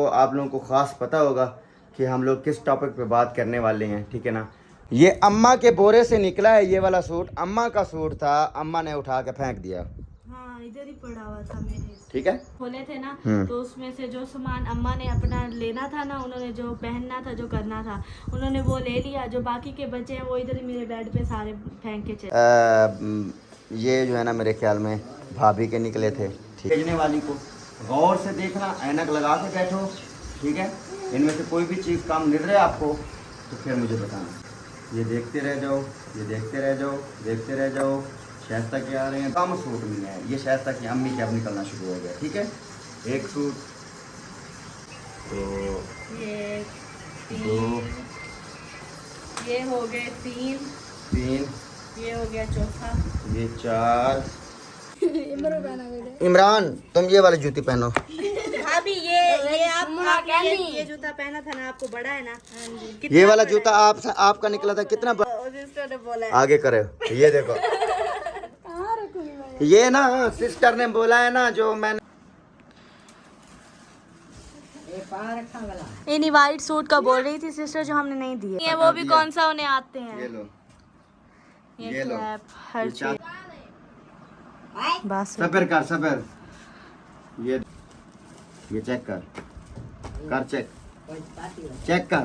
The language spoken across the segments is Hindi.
आप लोगों को ख़ास पता होगा कि हम लोग किस टॉपिक पे बात करने वाले हैं, ठीक है ना। ये अम्मा के बोरे से निकला है, ये वाला सूट अम्मा का सूट था, अम्मा ने उठा के फेंक दिया। हाँ, इधर ही पड़ा हुआ था मेरे, ठीक है। खोले थे ना, तो उसमें से जो सामान अम्मा ने अपना लेना था ना, उन्होंने जो पहनना था, जो करना था, उन्होंने वो ले लिया। जो बाकी के बचे हैं वो इधर ही मेरे बेड पे सारे फेंक के चले। ये जो है ना मेरे ख्याल में भाभी के निकले थे। भेजने वाली को गौर से देखना, ऐनक लगा के बैठो, ठीक है। इनमें से कोई भी चीज़ काम मिल रहा है आपको तो फिर मुझे बताना। ये देखते रह जाओ, ये देखते रह जाओ, देखते रह जाओ। शायस्ता के आ रहे हैं, कम सूट मिले हैं। ये शायस्ता की अम्मी के अब निकलना शुरू हो गया, ठीक है। एक सूट, तो ये दो, ये हो गए तीन, ये हो गया चौथा, ये चार। इमरान तुम ये वाली जूती पहनो। भाभी ये आप ये जूता पहना था ना, आपको बड़ा है ना। ये वाला जूता आपका निकला था कितना सिस्टर ने बोला है। आगे करे, ये देखो। ये ना सिस्टर ने बोला है ना, जो मैंने इन्हीं वाइट सूट का बोल रही थी सिस्टर, जो हमने नहीं दिए। ये वो भी कौन सा उन्हें आते हैं। ये लो, ये लो, हर चीज। बस सबर कर, सबर। ये चेक कर, चेक कर।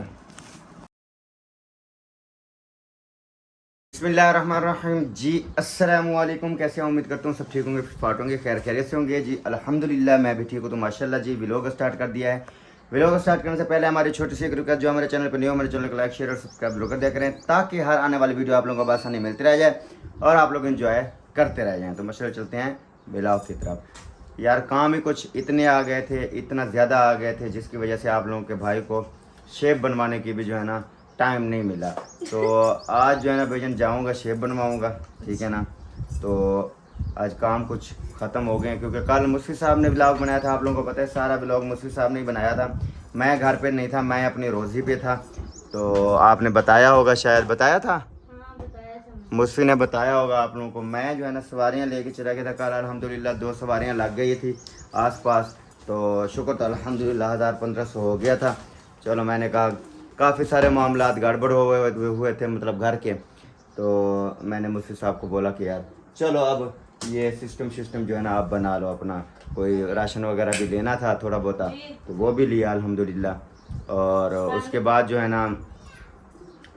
बिस्मिल्लाहिर्रहमानिर्रहीम जी, अस्सलामु अलैकुम। कैसे उम्मीद करता हूँ सब ठीक होंगे, फाट होंगे, खैर खैरियत से होंगे जी। अल्हम्दुलिल्लाह मैं भी ठीक हूँ। तो माशाल्लाह जी व्लॉग स्टार्ट कर दिया है। व्लॉग स्टार्ट करने से पहले हमारी छोटी सी एक रिक्वेस्ट, जो हमारे चैनल पर न्यू, हमारे चैनल को लाइक शेयर और सब्सक्राइब जरूर कर दिया करें, ताकि हर आने वाली वीडियो आप लोगों को आसानी मिलती रह जाए और आप लोग एंजॉय करते रह जाएँ। तो माशाल्लाह चलते हैं व्लॉग की तरफ। यार काम ही कुछ इतने आ गए थे, इतना ज़्यादा आ गए थे, जिसकी वजह से आप लोगों के भाई को शेप बनवाने की भी जो है ना टाइम नहीं मिला। तो आज जो है ना भाईजान जाऊंगा, शेप बनवाऊंगा, ठीक है ना। तो आज काम कुछ ख़त्म हो गए, क्योंकि कल मुफ्ती साहब ने ब्लॉग बनाया था। आप लोगों को पता है सारा ब्लॉग मुफ्ती साहब ने ही बनाया था। मैं घर पे नहीं था, मैं अपनी रोज़ी पे था। तो आपने बताया होगा, शायद बताया था, मुफ्ती ने बताया होगा आप लोगों को। मैं जो है ना सवारियाँ लेके चला गया था कल। अल्हम्दुलिल्लाह 2 सवारियाँ लग गई थी आसपास। तो शुक्र तो अल्हम्दुलिल्लाह 1000-1500 हो गया था। चलो मैंने कहा काफ़ी सारे मामलात गड़बड़ हुए थे, मतलब घर के। तो मैंने मुफ्ती साहब को बोला कि यार चलो अब ये सिस्टम जो है ना आप बना लो अपना। कोई राशन वगैरह भी लेना था थोड़ा बहुत, तो वो भी लिया अल्हम्दुलिल्लाह। और उसके बाद जो है ना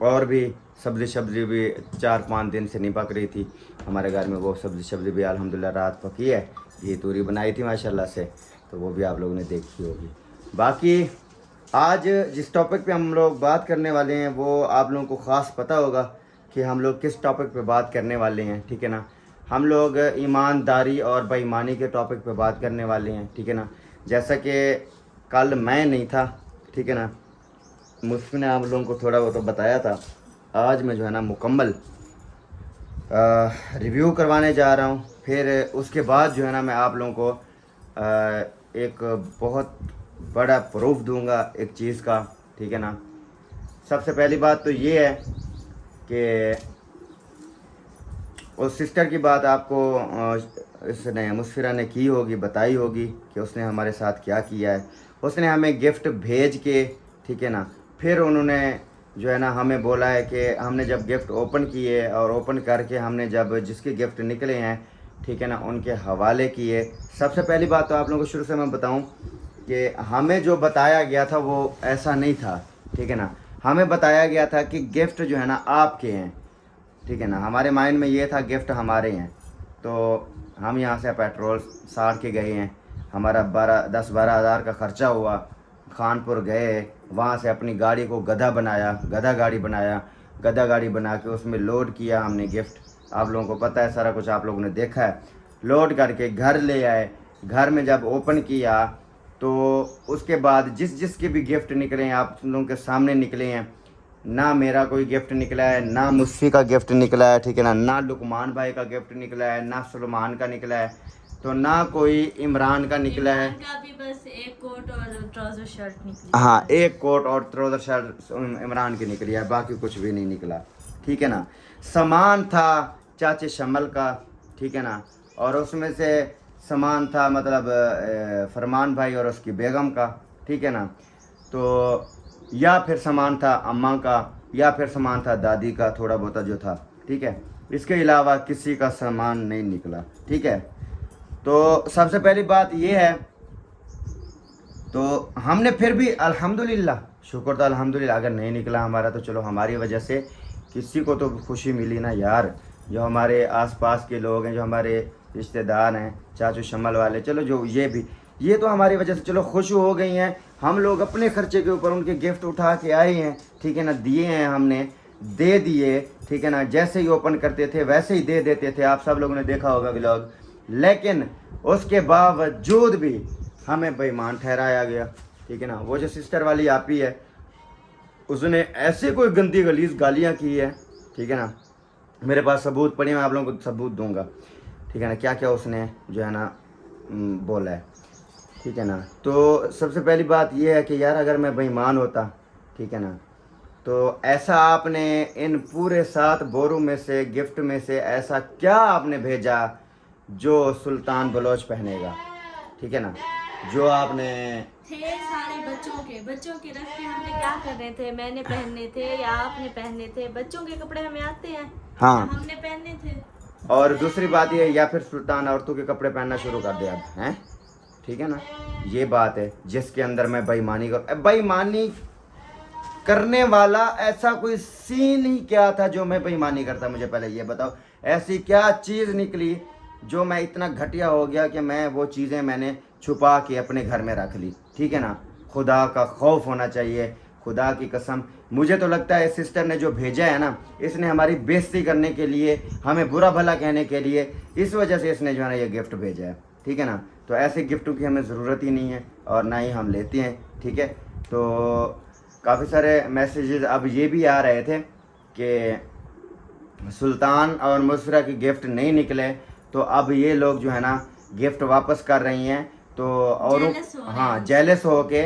और भी सब्ज़ी भी 4-5 दिन से नहीं पक रही थी हमारे घर में। वो सब्ज़ी भी अल्हम्दुलिल्लाह रात पकी है। ये तूरी बनाई थी माशाल्लाह से, तो वो भी आप लोगों ने देखी होगी। बाकी आज जिस टॉपिक पे हम लोग बात करने वाले हैं वो आप लोगों को ख़ास पता होगा कि हम लोग किस टॉपिक पे बात करने वाले हैं, ठीक है ना। हम लोग ईमानदारी और बेईमानी के टॉपिक पे बात करने वाले हैं, ठीक है ना। जैसा कि कल मैं नहीं था, ठीक है ना, मुफ्ती ने आप लोगों को थोड़ा बहुत तो बताया था। आज मैं जो है ना मुकम्मल रिव्यू करवाने जा रहा हूँ। फिर उसके बाद जो है ना मैं आप लोगों को एक बहुत बड़ा प्रूफ दूंगा एक चीज़ का, ठीक है ना। सबसे पहली बात तो ये है कि उस सिस्टर की बात आपको इसने मुस्फिरा ने की होगी, बताई होगी कि उसने हमारे साथ क्या किया है। उसने हमें गिफ्ट भेज के, ठीक है ना, फिर उन्होंने जो है ना हमें बोला है कि हमने जब गिफ्ट ओपन किए और ओपन करके हमने जब जिसके गिफ्ट निकले हैं, ठीक है ना, उनके हवाले किए। सबसे पहली बात तो आप लोगों को शुरू से मैं बताऊं कि हमें जो बताया गया था वो ऐसा नहीं था, ठीक है ना। हमें बताया गया था कि गिफ्ट जो है ना आपके हैं, ठीक है ना। हमारे माइंड में ये था गिफ्ट हमारे हैं। तो हम यहाँ से पेट्रोल साड़ के गए हैं, हमारा 10-12 हज़ार का ख़र्चा हुआ। खानपुर गए, वहाँ से अपनी गाड़ी को गधा गाड़ी बना के उसमें लोड किया हमने गिफ्ट। आप लोगों को पता है सारा कुछ, आप लोगों ने देखा है। लोड करके घर ले आए। घर में जब ओपन किया तो उसके बाद जिसके भी गिफ्ट निकले हैं आप लोगों के सामने निकले हैं। ना मेरा कोई गिफ्ट निकला है, ना मुस्फी का गिफ्ट निकला है, ठीक है ना, ना लुकमान भाई का गिफ्ट निकला है, ना सलमान का निकला है, तो ना कोई इमरान का निकला है। का भी बस एक कोट और ट्राउजर शर्ट निकली। हाँ, एक कोट और ट्राउजर शर्ट इमरान की निकली है, बाकी कुछ भी नहीं निकला, ठीक है ना। सामान था चाचे शमल का, ठीक है ना, और उसमें से सामान था मतलब फरमान भाई और उसकी बेगम का, ठीक है ना। तो या फिर सामान था अम्मा का, या फिर सामान था दादी का थोड़ा बहुत जो था, ठीक है। इसके अलावा किसी का सामान नहीं निकला, ठीक है। तो सबसे पहली बात ये है, तो हमने फिर भी अल्हम्दुलिल्लाह, शुक्र था अल्हम्दुलिल्लाह, अगर नहीं निकला हमारा तो चलो हमारी वजह से किसी को तो खुशी मिली ना यार। जो हमारे आसपास के लोग हैं, जो हमारे रिश्तेदार हैं, चाचू शमल वाले, चलो जो ये तो हमारी वजह से चलो खुश हो गई हैं। हम लोग अपने खर्चे के ऊपर उनके गिफ्ट उठा के आए हैं, ठीक है ना, दिए हैं, हमने दे दिए, ठीक है ना। जैसे ही ओपन करते थे वैसे ही दे देते थे, आप सब लोगों ने देखा होगा व्लॉग। लेकिन उसके बावजूद भी हमें बेईमान ठहराया गया, ठीक है ना। वो जो सिस्टर वाली आपी है, उसने ऐसे कोई गंदी गलीज गालियाँ की है, ठीक है ना। मेरे पास सबूत पड़े, मैं आप लोगों को सबूत दूंगा, ठीक है ना, क्या क्या उसने जो है ना बोला है, ठीक है ना। तो सबसे पहली बात यह है कि यार अगर मैं बेईमान होता, ठीक है ना, तो ऐसा आपने इन पूरे 7 बोरों में से, गिफ्ट में से ऐसा क्या आपने भेजा जो सुल्तान बलोच पहनेगा, ठीक है ना, जो आपने थे सारे बच्चों के रख के हमने क्या करने थे, मैंने पहनने थे या आपने पहनने थे। बच्चों के कपड़े हमें आते हैं, हाँ, हमने पहनने थे। और दूसरी बात ये, या फिर सुल्तान औरतों के कपड़े पहनना शुरू कर दिया अब, हैं, ठीक है ना। ये बात है जिसके अंदर मैं बेईमानी करने वाला ऐसा कोई सीन ही क्या था जो मैं बेईमानी करता, मुझे पहले ये बताओ। ऐसी क्या चीज़ निकली जो मैं इतना घटिया हो गया कि मैं वो चीज़ें मैंने छुपा के अपने घर में रख ली, ठीक है ना। खुदा का खौफ होना चाहिए, खुदा की कसम। मुझे तो लगता है सिस्टर ने जो भेजा है ना, इसने हमारी बेइज्जती करने के लिए, हमें बुरा भला कहने के लिए, इस वजह से इसने जो है ना ये गिफ्ट भेजा है, ठीक है ना। तो ऐसे गिफ्टों की हमें ज़रूरत ही नहीं है और ना ही हम लेते हैं, ठीक है। तो काफ़ी सारे मैसेजेस अब ये भी आ रहे थे कि सुल्तान और मुसफिरा के गिफ्ट नहीं निकले, तो अब ये लोग जो है ना गिफ्ट वापस कर रही हैं। तो औरों, हाँ, जेलस हो के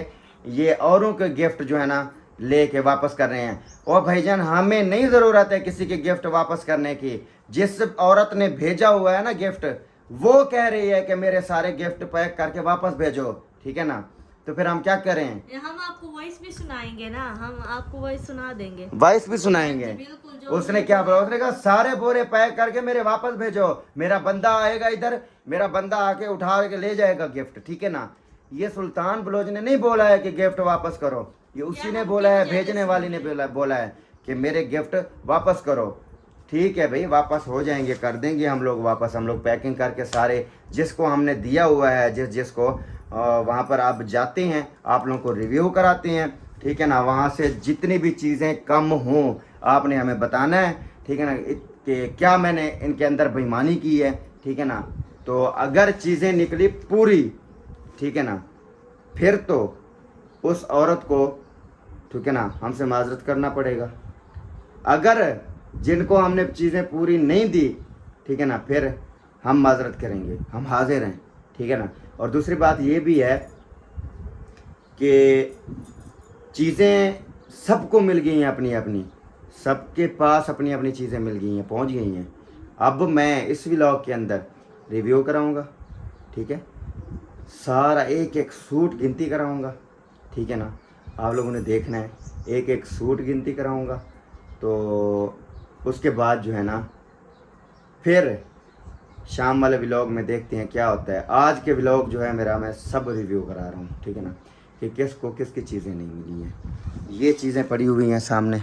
ये औरों के गिफ्ट जो है ना लेके वापस कर रहे हैं। और भाईजान हमें नहीं ज़रूरत है किसी के गिफ्ट वापस करने की। जिस औरत ने भेजा हुआ है ना गिफ्ट, वो कह रही है कि मेरे सारे गिफ्ट पैक करके वापस भेजो, ठीक है ना। तो फिर हम क्या करें? हम आपको वॉइस भी सुनाएंगे ना, हम आपको वॉइस सुना देंगे, वॉइस भी सुनाएंगे। बिल्कुल। उसने क्या बोला? उसने कहा सारे बोरे पैक करके मेरे वापस भेजो, मेरा बंदा आएगा इधर, मेरा बंदा आके उठा के ले जाएगा गिफ्ट, ठीक है ना। ये सुल्तान बलोच ने नहीं बोला है कि गिफ्ट वापस करो, ये उसी ने बोला है, भेजने वाली ने बोला है कि मेरे गिफ्ट वापस करो। ठीक है भाई, वापस हो जाएंगे, कर देंगे हम लोग वापस। हम लोग पैकिंग करके सारे जिसको हमने दिया हुआ है, जिसको वहाँ पर आप जाते हैं, आप लोगों को रिव्यू कराते हैं, ठीक है ना। वहाँ से जितनी भी चीज़ें कम हों आपने हमें बताना है, ठीक है ना, कि क्या मैंने इनके अंदर बेईमानी की है, ठीक है ना। तो अगर चीज़ें निकली पूरी, ठीक है ना, फिर तो उस औरत को, ठीक है ना, हमसे माजरत करना पड़ेगा। अगर जिनको हमने चीज़ें पूरी नहीं दी, ठीक है ना, फिर हम माजरत करेंगे, हम हाजिर हैं, ठीक है ना। और दूसरी बात ये भी है कि चीज़ें सबको मिल गई हैं अपनी अपनी, सबके पास अपनी अपनी चीज़ें मिल गई हैं, पहुंच गई हैं। अब मैं इस व्लॉग के अंदर रिव्यू कराऊंगा, ठीक है, सारा एक एक सूट गिनती कराऊंगा, ठीक है ना। आप लोगों ने देखना है, एक एक सूट गिनती कराऊंगा। तो उसके बाद जो है ना फिर शाम वाले व्लॉग में देखते हैं क्या होता है। आज के व्लॉग जो है मेरा, मैं सब रिव्यू करा रहा हूँ, ठीक है ना, कि किसको किसकी चीज़ें नहीं मिली हैं। ये चीज़ें पड़ी हुई हैं सामने,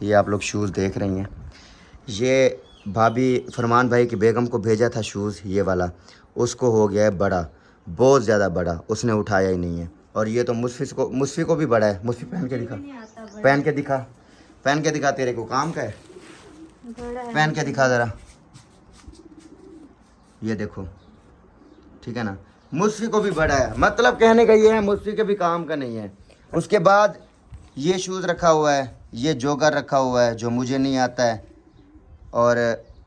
ये आप लोग शूज़ देख रही हैं। ये भाभी फरमान भाई की बेगम को भेजा था शूज़, ये वाला, उसको हो गया है बड़ा, बहुत ज़्यादा बड़ा, उसने उठाया ही नहीं है। और ये तो मुस्फी को भी बड़ा है। मुस्फी पहन के दिखा, पहन के दिखा, पहन के दिखा, तेरे को काम का है, पहन के दिखा ज़रा, ये देखो, ठीक है ना। मुस्फी को भी बड़ा है, मतलब कहने का ये है मुस्फी के भी काम का नहीं है। उसके बाद ये शूज़ रखा हुआ है, ये जोगर रखा हुआ है जो मुझे नहीं आता है, और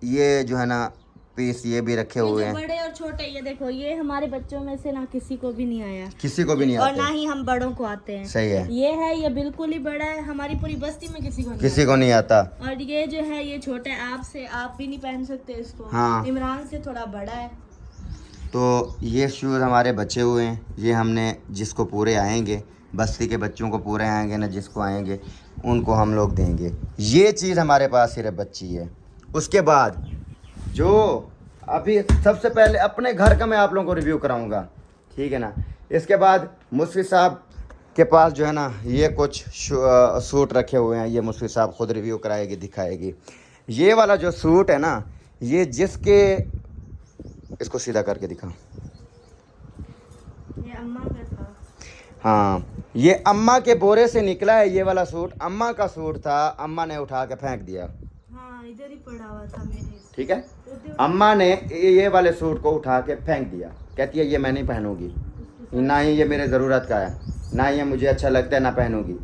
ये जो है ना पीस ये भी रखे हुए हैं, बड़े और छोटे। ये देखो, ये हमारे बच्चों में से ना किसी को भी नहीं आया, किसी को भी नहीं और आता, ना ही हम बड़ों को आते हैं। सही है, ये है, ये बिल्कुल ही बड़ा है, हमारी पूरी बस्ती में किसी को नहीं आता। और ये जो है ये छोटा है, आप भी नहीं पहन सकते इसको। हाँ, इमरान से थोड़ा बड़ा है। तो ये शूज़ हमारे बचे हुए हैं, ये हमने जिसको पूरे आएंगे बस्ती के बच्चों को पूरे आएंगे ना, जिसको आएंगे उनको हम लोग देंगे। ये चीज़ हमारे पास सिर्फ बच्ची है। उसके बाद जो अभी सबसे पहले अपने घर का मैं आप लोगों को रिव्यू कराऊंगा, ठीक है ना। इसके बाद मुस्फी साहब के पास जो है ना ये कुछ सूट रखे हुए हैं, ये मुस्फी साहब खुद रिव्यू कराएगी, दिखाएगी। ये वाला जो सूट है ना, ये जिसके, इसको सीधा करके दिखा, ये अम्मा का था। हाँ, ये अम्मा के बोरे से निकला है। ये वाला सूट अम्मा का सूट था, अम्मा ने उठा के फेंक दिया। हाँ, इधर ही पड़ा हुआ था मेरे। ठीक है, अम्मा ने ये वाले सूट को उठा के फेंक दिया। कहती है ये मैं नहीं पहनूंगी, ना ही ये मेरे ज़रूरत का है, ना ये मुझे अच्छा लगता है, ना पहनूंगी।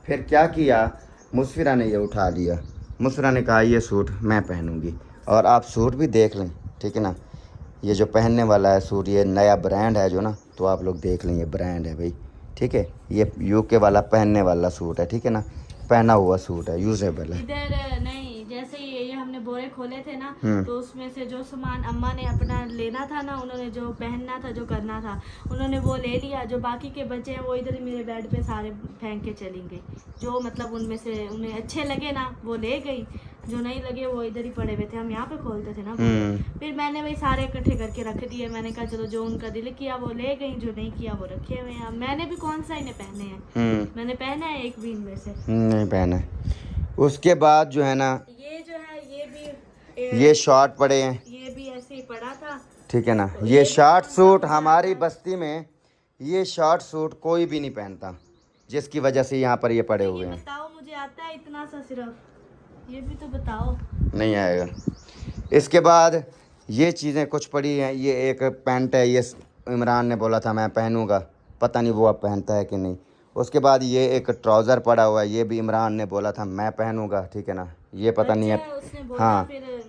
फिर क्या किया, मुस्फिरा ने ये उठा लिया। मुस्फिरा ने कहा ये सूट मैं पहनूंगी। और आप सूट भी देख लें, ठीक है ना। ये जो पहनने वाला है सूट, ये नया ब्रांड है जो ना, तो आप लोग देख लें, ये ब्रांड है भाई, ठीक है। ये यूके वाला पहनने वाला सूट है, ठीक है ना, पहना हुआ सूट है, यूजेबल है। इधर नहीं, जैसे ये हमने बोरे खोले थे ना, हम्म। तो उसमें से जो सामान अम्मा ने अपना लेना था ना, उन्होंने जो पहनना था, जो करना था, उन्होंने वो ले लिया। जो बाकी के बचे हैं वो इधर ही मेरे बेड पे सारे फेंक के चली गई। जो मतलब उनमें से उन्हें अच्छे लगे ना वो ले गई, जो नहीं लगे वो इधर ही पड़े हुए थे। हम यहाँ पे खोलते थे ना बोरे। फिर मैंने वही सारे इकट्ठे करके रख दिए। मैंने कहा चलो जो उनका दिल किया वो ले गई, जो नहीं किया वो रखे हुए हैं। मैंने भी कौन सा इन्हें पहने हैं, मैंने पहना है एक भी इनमें से नहीं पहना है। उसके बाद जो है ना, ये जो है ये भी ये शॉर्ट पड़े हैं, ये भी ऐसे ही पड़ा था, ठीक है ना। ये शॉर्ट सूट हमारी बस्ती में, ये शॉर्ट सूट कोई भी नहीं पहनता, जिसकी वजह से यहाँ पर ये पड़े हुए हैं। बताओ मुझे आता है इतना सा सिर्फ, ये भी तो बताओ। नहीं आएगा। इसके बाद ये चीज़ें कुछ पड़ी हैं। ये एक पैंट है, ये इमरान ने बोला था मैं पहनूंगा, पता नहीं वो अब पहनता है कि नहीं। उसके बाद ये एक ट्राउज़र पड़ा हुआ है, ये भी इमरान ने बोला था मैं पहनूंगा, ठीक है ना, ये पता नहीं है, हाँ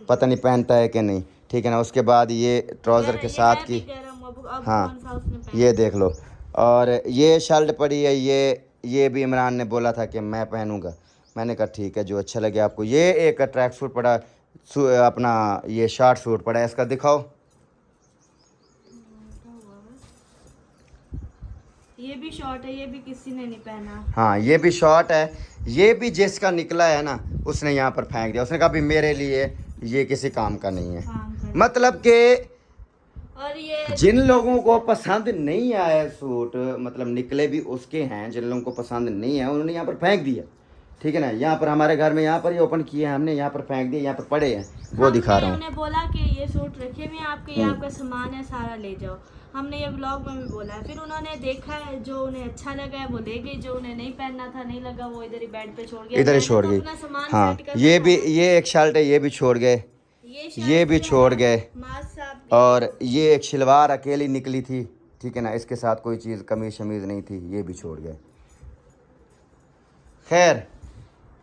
पता नहीं पहनता है कि नहीं, ठीक है ना। उसके बाद ये ट्राउज़र के साथ की, हाँ ये देख लो। और ये शर्ट पड़ी है, ये भी इमरान ने बोला था कि मैं पहनूंगा। मैंने कहा ठीक है, जो अच्छा लगे आपको। ये एक ट्रैक सूट पड़ा, अपना ये शॉर्ट सूट पड़ा है, इसका दिखाओ। ये भी शॉर्ट है, ये भी किसी ने नहीं पहना। हाँ ये भी शॉर्ट है, ये भी जिसका निकला है ना उसने यहाँ पर फेंक दिया। उसने कहा भी मेरे लिए ये किसी काम का नहीं है। मतलब कि और ये जिन लोगों को पसंद नहीं आया सूट, मतलब निकले भी उसके हैं, जिन लोगों को पसंद नहीं है उन्होंने यहाँ पर फेंक दिया, ठीक है ना। यहाँ पर हमारे घर में यहाँ पर ही ओपन किए हैं हमने, यहाँ पर फेंक दिए, यहाँ पर पड़े हैं, वो दिखा रहा हूँ। हमने बोला कि ये सूट रखे हुए हैं आपके, ये आपका सामान है सारा ले जाओ। हमने ये ब्लॉग में भी बोला है। फिर उन्होंने देखा है, जो उन्हें अच्छा लगा है वो ले गई, जो उन्हें नहीं पहनना था, नहीं लगा, वो इधर ही बेड पे छोड़ गया, इधर ही छोड़ गई। हाँ ये भी, ये एक शर्ट है, ये भी छोड़ गए, ये भी छोड़ गए। और ये एक शलवार अकेली निकली थी, ठीक है ना, इसके साथ कोई चीज़ कमीज शमीज नहीं थी, ये भी छोड़ गए। खैर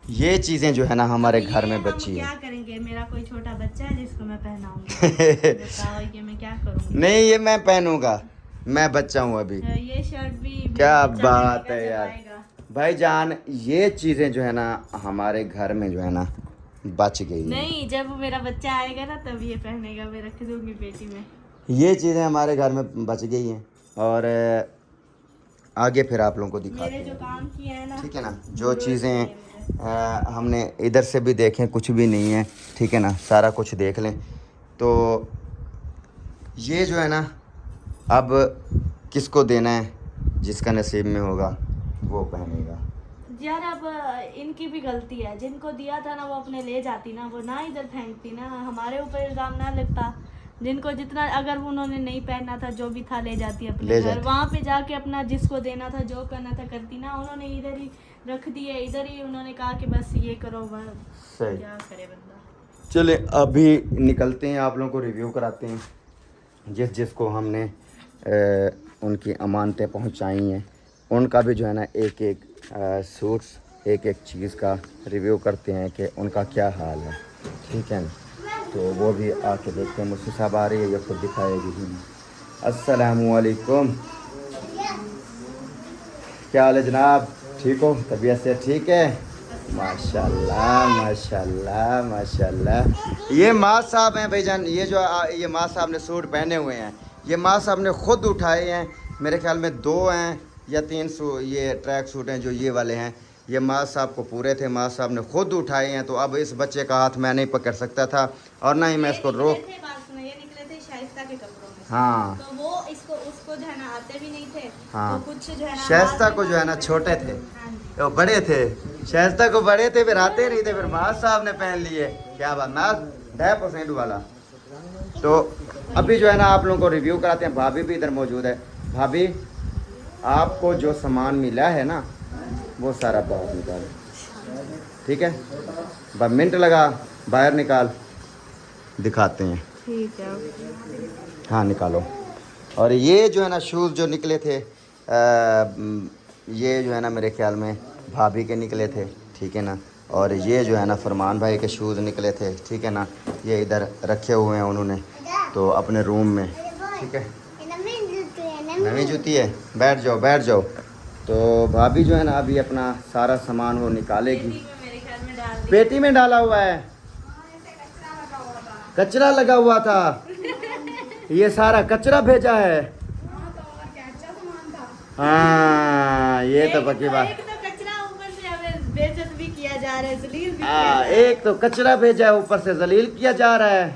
ये चीज़ें जो है ना हमारे घर में बची है। क्या करेंगे, मेरा कोई छोटा बच्चा है जिसको मैं पहनाऊंगी। बताओ ये मैं क्या करूंगी। नहीं ये मैं पहनूंगा, मैं बच्चा हूँ अभी। ये शर्ट भी क्या बात है यार भाईजान, ये चीज़ें जो है ना हमारे घर में जो है ना बच गई। नहीं, जब मेरा बच्चा आएगा ना तब ये पहनेगा, मैं रख दूंगी पेटी में। ये चीज़ें हमारे घर में बच गई हैं। और आगे फिर आप लोगों को दिखाते हैं, जो काम किया है ना, ठीक है ना। जो चीज़ें हमने इधर से भी देखें, कुछ भी नहीं है, ठीक है ना, सारा कुछ देख लें। तो ये जो है ना अब किसको देना है, जिसका नसीब में होगा वो पहनेगा। यार अब इनकी भी गलती है, जिनको दिया था ना वो अपने ले जाती ना, वो ना इधर फेंकती ना, हमारे ऊपर इल्ज़ाम ना लगता। जिनको जितना, अगर उन्होंने नहीं पहनना था, जो भी था ले जाती अपने घर, वहाँ पे जाके अपना जिसको देना था, जो करना था करती ना। उन्होंने इधर ही रख दिए, इधर ही उन्होंने कहा कि बस ये करो, बस क्या करे बंदा। चले अभी निकलते हैं, आप लोगों को रिव्यू कराते हैं, जिसको हमने उनकी अमानतें पहुंचाई हैं उनका भी जो है ना एक एक सूट्स, एक एक चीज़ का रिव्यू करते हैं कि उनका क्या हाल है, ठीक है ना। तो वो भी आके देखते हैं। मुझसे साहब आ रही है, ये खुद दिखाएगी ही। अस्सलामुअलैकुम, क्या हाल है जनाब, ठीक हो, तबीयत से ठीक है? माशाल्लाह माशाल्लाह माशाल्लाह। ये माँ साहब हैं भाईजान, ये जो ये माँ साहब ने सूट पहने हुए हैं, ये माँ साहब ने ख़ुद उठाए हैं। मेरे ख्याल में 2 हैं, या 3 ये ट्रैक सूट हैं जो ये वाले हैं, ये माज साहब को पूरे थे, माज साहब ने खुद उठाए हैं। तो अब इस बच्चे का हाथ मैं नहीं पकड़ सकता था और ना ही मैं इसको रोक। ये निकले थे शाइस्ता के कपड़ों में। हाँ तो वो इसको उसको जो है ना आते भी नहीं थे। हाँ तो कुछ जो है ना शाइस्ता को जो है ना छोटे थे, हाँ जी। तो बड़े थे, शाइस्ता को बड़े थे, फिर आते नहीं थे, फिर माज साहब ने पहन लिए। क्या बात, माज 10% वाला। तो अभी जो है ना आप लोगों को रिव्यू कराते हैं। भाभी भी इधर मौजूद है। भाभी, आपको जो सामान मिला है ना वो सारा बाहर निकाल, ठीक है? बस मिनट लगा, बाहर निकाल, दिखाते हैं। ठीक है। हाँ निकालो। और ये जो है ना शूज़ जो निकले थे, ये जो है ना मेरे ख्याल में भाभी के निकले थे, ठीक है ना। और ये जो है ना फरमान भाई के शूज़ निकले थे, ठीक है ना। ये इधर रखे हुए हैं उन्होंने तो अपने रूम में, ठीक है। नवी जूती है, बैठ जाओ बैठ जाओ। तो भाभी जो है ना अभी अपना सारा सामान वो निकालेगी। मेरे ख्याल में डाल दी। पेटी में डाला हुआ है, कचरा लगा हुआ था, ये सारा कचरा भेजा है। हाँ ये तो पक्की बात। एक तो कचरा ऊपर से हमें बेइज्जत भी किया जा रहा है, जलील भी हाँ एक तो कचरा भेजा है, ऊपर से जलील किया जा रहा है।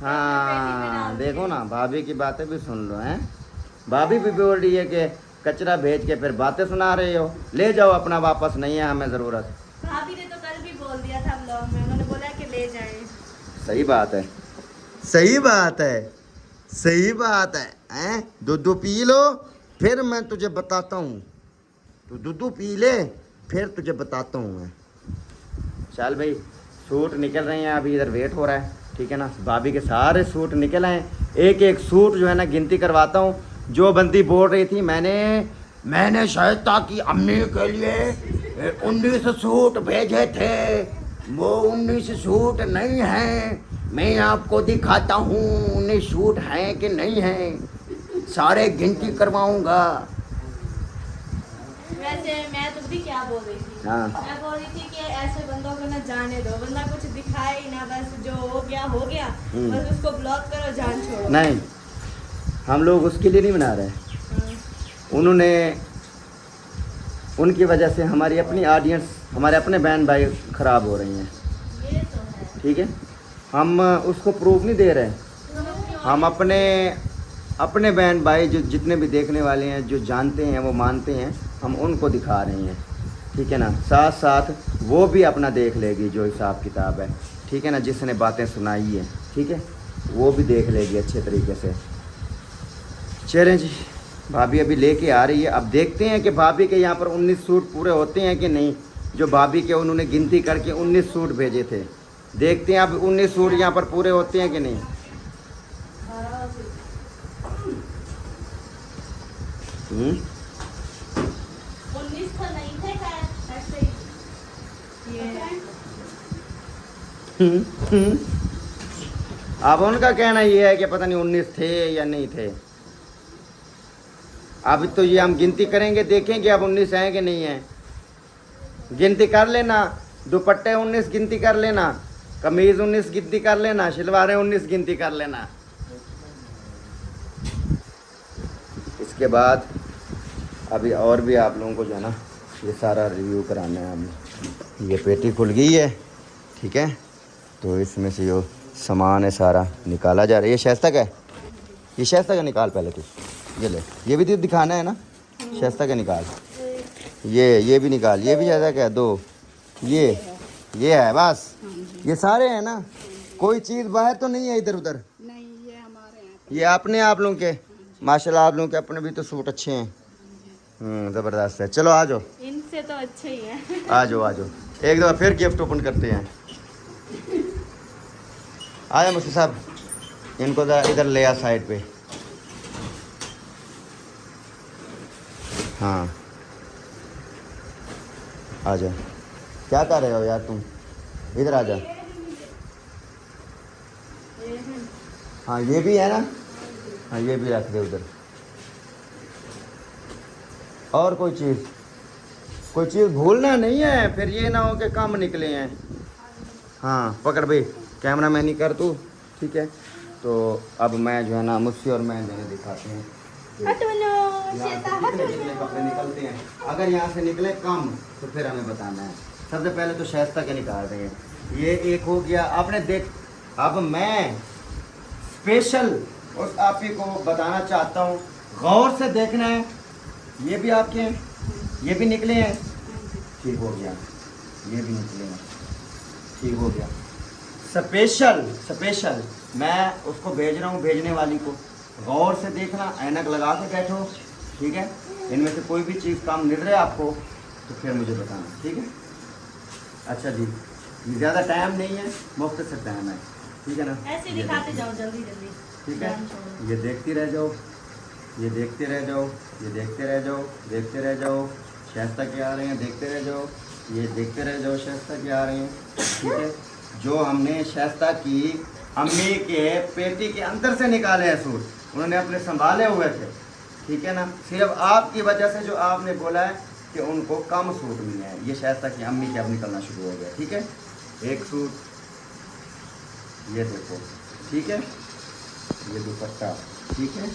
हाँ देखो ना, भाभी की बातें भी सुन लो हैं। भाभी भी बोल रही है कि कचरा भेज के फिर बातें सुना रहे हो, ले जाओ अपना वापस, नहीं है हमें ज़रूरत। भाभी ने तो कल भी बोल दिया था ब्लॉग में, उन्होंने बोला कि ले जाएं। सही बात है, सही बात है, सही बात है। हैं दूध पी लो फिर मैं तुझे बताता हूँ, तू दूध पी ले फिर तुझे बताता हूँ मैं। चल भाई, सूट निकल रहे हैं, अभी इधर वेट हो रहा है, ठीक है ना। भाभी के सारे सूट निकल आए, एक एक सूट जो है ना गिनती करवाता हूँ। जो बंदी बोल रही थी मैंने शाइस्ता की अम्मी के लिए 19 सूट भेजे थे, वो 19 सूट नहीं हैं। मैं आपको दिखाता हूँ 19 सूट हैं कि नहीं हैं, सारे गिनती करवाऊँगा। वैसे मैं तो भी क्या बोल रही थी, हाँ। मैं बोल रही थी कि ऐसे बंदों को ना जाने दो, बंदा कुछ दिखाए ही ना, बस जो हो गया बस उसको ब्लॉक करो, जान छोड़ो। नहीं, हम लोग उसके लिए नहीं बना रहे। उन्होंने, उनकी वजह से हमारी अपनी ऑडियंस, हमारे अपने बहन भाई ख़राब हो रही हैं, ये तो है। ठीक है। हम उसको प्रूफ नहीं दे रहे, हम अपने बहन भाई जो जितने भी देखने वाले हैं, जो जानते हैं वो मानते हैं, हम उनको दिखा रहे हैं, ठीक है ना। साथ साथ वो भी अपना देख लेगी जो हिसाब किताब है, ठीक है ना, जिसने बातें सुनाई है, ठीक है, वो भी देख लेगी अच्छे तरीके से। चलें जी, भाभी अभी लेके आ रही है, अब देखते हैं कि भाभी के यहाँ पर 19 सूट पूरे होते हैं कि नहीं। जो भाभी के उन्होंने गिनती करके 19 सूट भेजे थे, देखते हैं अब 19 सूट यहाँ पर पूरे होते हैं कि नहीं। हम्म 19 तो नहीं थे खैर, ऐसे ही ये अब उनका कहना ये है कि पता नहीं 19 थे या नहीं थे। अब तो ये हम गिनती करेंगे, देखेंगे अब 19 हैं कि नहीं है। गिनती कर लेना, दुपट्टे 19 गिनती कर लेना, कमीज़ 19 गिनती कर लेना, शलवारें 19 गिनती कर लेना। इसके बाद अभी और भी आप लोगों को जो है ना ये सारा रिव्यू कराना है हमें। ये पेटी खुल गई है, ठीक है, तो इसमें से जो सामान है सारा निकाला जा रहा है। ये शाइस्ता का है, ये शाइस्ता का निकाल पहले तू, ये ले, ये भी तो दिखाना है ना, शाइस्ता का निकाल। ये भी निकाल, ये भी ज़्यादा क्या, 2 ये है बस, ये सारे हैं ना, कोई चीज़ बाहर तो नहीं है इधर उधर। नहीं, ये हमारे हैं। ये अपने आप लोगों के, माशाल्लाह आप लोगों के अपने भी तो सूट अच्छे हैं। ज़बरदस्त है। चलो आ जाओ, इनसे तो अच्छे ही हैं। आ जाओ एक दफ़ा फिर गिफ्ट ओपन करते हैं। आ जाओ मुफ्ती साहब, इनको इधर ले आ साइड पे। हाँ आ जाओ, क्या कर रहे हो यार तुम, इधर आ जा। हाँ ये भी है ना, हाँ ये भी रख दे उधर। और कोई चीज़ भूलना नहीं है, फिर ये ना हो कि कम निकले हैं। हाँ पकड़ भाई, कैमरा मैन ही कर तू, ठीक है। तो अब मैं जो है ना मुझसे और मैं देने दिखाते हैं। यहाँ से कितने कितने कपड़े निकलते हैं, अगर यहाँ से निकले कम तो फिर हमें बताना है। सबसे पहले तो शाइस्ता के निकाल रहे हैं। ये एक हो गया, आपने देख, अब मैं स्पेशल उस आप ही को बताना चाहता हूँ, गौर से देखना है। ये भी आपके हैं, ये भी निकले हैं, ठीक हो गया, ये भी निकले हैं, ठीक हो गया। स्पेशल मैं उसको भेज रहा हूँ, भेजने वाली को गौर से देखना, ऐनक लगा के बैठो, ठीक है। इनमें से कोई भी चीज़ काम मिल रहा है आपको तो फिर मुझे बताना, ठीक है। अच्छा जी, ये ज़्यादा टाइम नहीं है, मुख्तसर टाइम है, ठीक है ना। ऐसे दिखाते जाओ जल्दी जल्दी, ठीक है। ये देखती रह जाओ, ये देखते रह जाओ, ये देखते रह जाओ, देखते रह जाओ, शाइस्ता के आ रहे हैं, देखते रह जाओ, ये देखते रह जाओ, शाइस्ता के आ रहे हैं, ठीक है। जो हमने शाइस्ता की अम्मी के पेटी के अंदर से निकाले हैं सूट, उन्होंने अपने संभाले हुए थे, ठीक है ना। सिर्फ आपकी वजह से जो आपने बोला है कि उनको कम सूट मिले हैं, ये शाइस्ता की अम्मी के अब निकलना शुरू हो गया, ठीक है। एक सूट, ये देखो, ठीक है, ये दुपट्टा, ठीक है।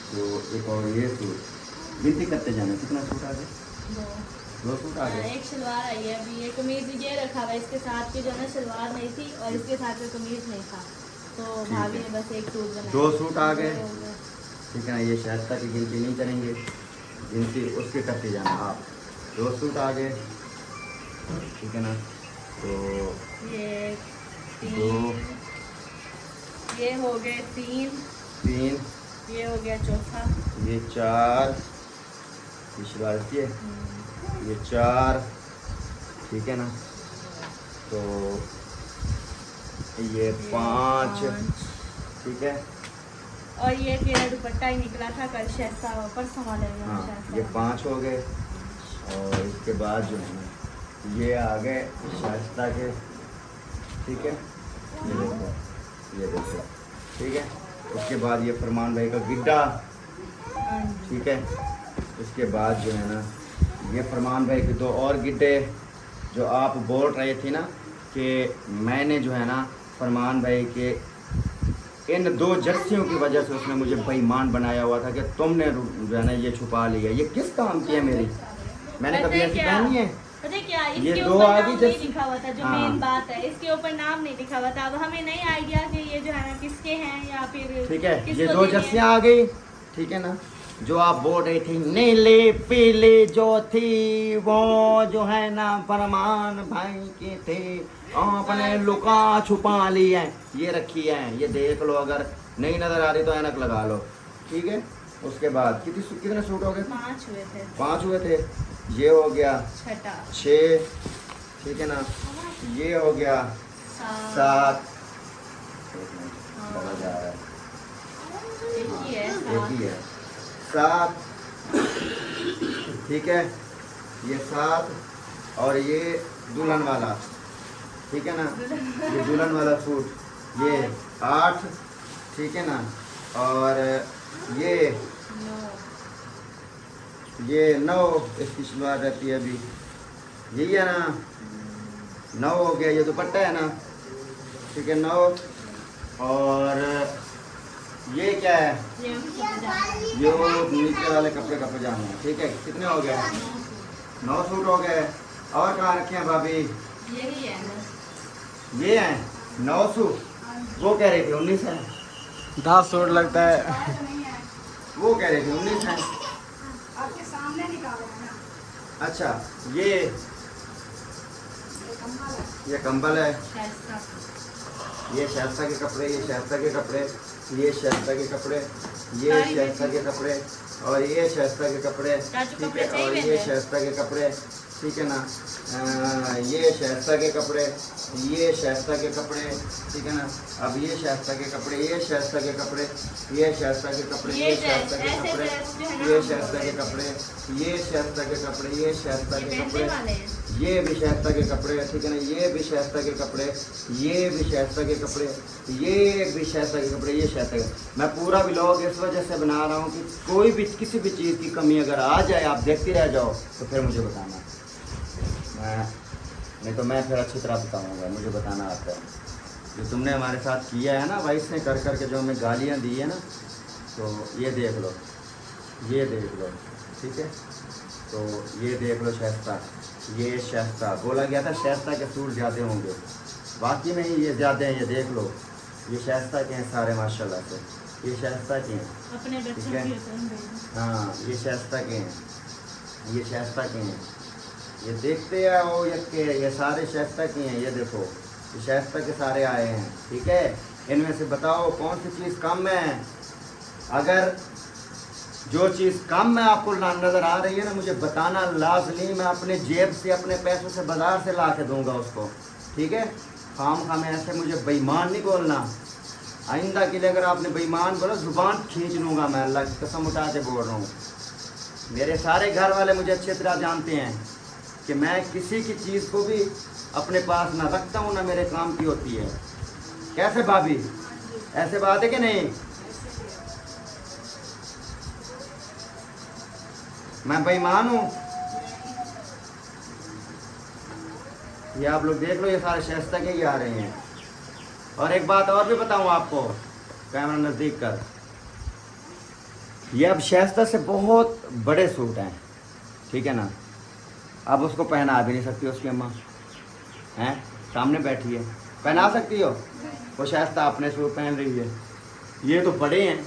तो एक और ये सूट, गिनती करते जाना, कितना सूट आ गए? दो सूट आ गए। एक शलवार आई है अभी, ये कमीज ये रखा हुआ है, इसके साथ की जो है ना शलवार नहीं थी और इसके साथ में कमीज नहीं था, तो भाभी ने बस एक सूट बनाया। 2 सूट आ गए, ठीक है ना। ये शाइस्ता की गिनती नहीं करेंगे, गिनती उसके करते जाना आप। 2 सूट आ गए, ठीक है ना। तो ये 2, 3, ये हो गए 3, ये हो गया चौथा, ये 4, ये 4, ठीक है ना। तो ये 5, ठीक है। और ये तेरा दुपट्टा ही निकला था कल शाइस्ता परसों वाले में। हाँ, ये 5 हो गए। और इसके बाद जो है ना, ये आ गए शाइस्ता के, ठीक है, ये देखो, ये देखो, ठीक है। उसके बाद ये फरमान भाई का गिड्डा, ठीक है। उसके बाद जो है ना, ये फरमान भाई के 2 और गिड्डे, जो आप बोल रहे थे ना कि मैंने जो है ना फरमान भाई के इन 2 जर्सियों की वजह से उसने मुझे बेईमान बनाया हुआ था कि तुमने जो है ना ये छुपा लिया। ये किस काम की है मेरी? मैंने कभी ऐसी पहनी है? पता है क्या, ये इसके 2 ऊपर आ नाम गई नहीं लिखा हुआ था, जो हाँ। मेन बात है, इसके ऊपर नाम नहीं लिखा हुआ था। अब हमें नहीं आइडिया कि ये जो है ना किसके हैं या फिर ठीक है, किसको ये 2 देने हैं। जर्सियाँ आ गई, ठीक है ना। जो आप बोल रही थी नीले पीले जो थी वो जो है ना फरमान भाई के थे, आपने लुका छुपा ली है, ये रखी है, ये देख लो। अगर नहीं नजर आ रही तो ऐनक लगा लो, ठीक है। उसके बाद कितने सूट हो गए? 5 हुए थे। 5 हुए थे। ये हो गया छठा, 6, ठीक है ना। ये हो गया 7, बड़ा जा रहा है, एक ही है, एक ही है 7, ठीक है। ये 7 और ये दुल्हन वाला, ठीक है ना, ये दुल्हन वाला सूट ये 8, ठीक है ना। और ये 9 इसकी शुरुआत रहती है अभी, यही है ना, 9 हो गया। ये दुपट्टा है ना, ठीक है, 9। और ये क्या है? ये वो नीचे वाले कपड़े का पजामा है, ठीक है। कितने हो गए? 9 सूट हो गए। और कहाँ रखे हैं भाभी? यही है ना, ये हैं 9 सूट। वो कह रही थी 19 है। 10 सूट लगता है। वो कह रही थी 19 है। आपके सामने निकाले हैं ना। अच्छा, ये कंबल है, शाइस्ता। ये शाइस्ता के कपड़े, ये शाइस्ता के कपड़े, ये शाइस्ता के कपड़े, ये शाइस्ता के कपड़े, और ये शाइस्ता के कपड़े, ठीक है। और ये शाइस्ता के कपड़े, ठीक है ना। ये शाइस्ता के कपड़े, ये शाइस्ता के कपड़े, ठीक है ना। अब ये शाइस्ता के कपड़े, ये शाइस्ता के कपड़े, ये शाइस्ता के कपड़े, ये शाइस्ता के कपड़े, ये शाइस्ता के कपड़े, ये शाइस्ता के कपड़े, ये शाइस्ता के कपड़े, ये भी शाइस्ता के कपड़े, ठीक है ना। ये भी शाइस्ता के कपड़े, ये भी शाइस्ता के कपड़े, ये भी शाइस्ता के कपड़े, ये शाइस्ता के। मैं पूरा व्लॉग इस वजह से बना रहा हूँ कि कोई भी किसी भी चीज़ की कमी अगर आ जाए, आप देखते रह जाओ तो फिर मुझे बताना। नहीं तो मैं फिर अच्छी तरह बताऊँगा, मुझे बताना आता है। जो तुमने हमारे साथ किया है ना, वाइस ने कर करके जो हमें गालियाँ दी है ना, तो ये देख लो, ये देख लो, ठीक है। तो ये देख लो शाइस्ता, ये शाइस्ता बोला गया था शाइस्ता के सूट ज़्यादा होंगे, बाकी में ही ये ज़्यादा हैं। ये देख लो, ये शाइस्ता के हैं सारे माशाल्लाह से, ये शाइस्ता के हैं, अपने ठीक बच्चों है। की होते हैं। हाँ ये शाइस्ता के हैं, ये शाइस्ता के हैं। ये देखते हैं वो ये सारे शाइस्ता के हैं। ये देखो ये शाइस्ता के सारे आए हैं, ठीक है। इनमें से बताओ कौन सी चीज़ कम है। अगर जो चीज़ कम में आपको नज़र आ रही है ना, मुझे बताना लाजमी, मैं अपने जेब से अपने पैसों से बाज़ार से ला के दूँगा उसको, ठीक है। खाम ऐसे मुझे बेईमान नहीं बोलना। आइंदा के लिए अगर आपने बेईमान बोला ज़ुबान खींच लूँगा मैं, अल्लाह की कसम उठा के बोल रहा हूँ। मेरे सारे घर वाले मुझे अच्छी तरह जानते हैं कि मैं किसी की चीज़ को भी अपने पास ना रखता हूँ ना मेरे काम की होती है। कैसे भाभी, ऐसे बात है कि नहीं? मैं बेईमान हूँ? ये आप लोग देख लो, ये सारे शाइस्ता के ही आ रहे हैं। और एक बात और भी बताऊँ आपको, कैमरा नज़दीक कर, ये अब शाइस्ता से बहुत बड़े सूट हैं, ठीक है ना। अब उसको पहना भी नहीं सकती उसकी अम्मा, हैं सामने बैठी है, पहना सकती हो? वो शाइस्ता अपने सूट पहन रही है, ये तो बड़े हैं।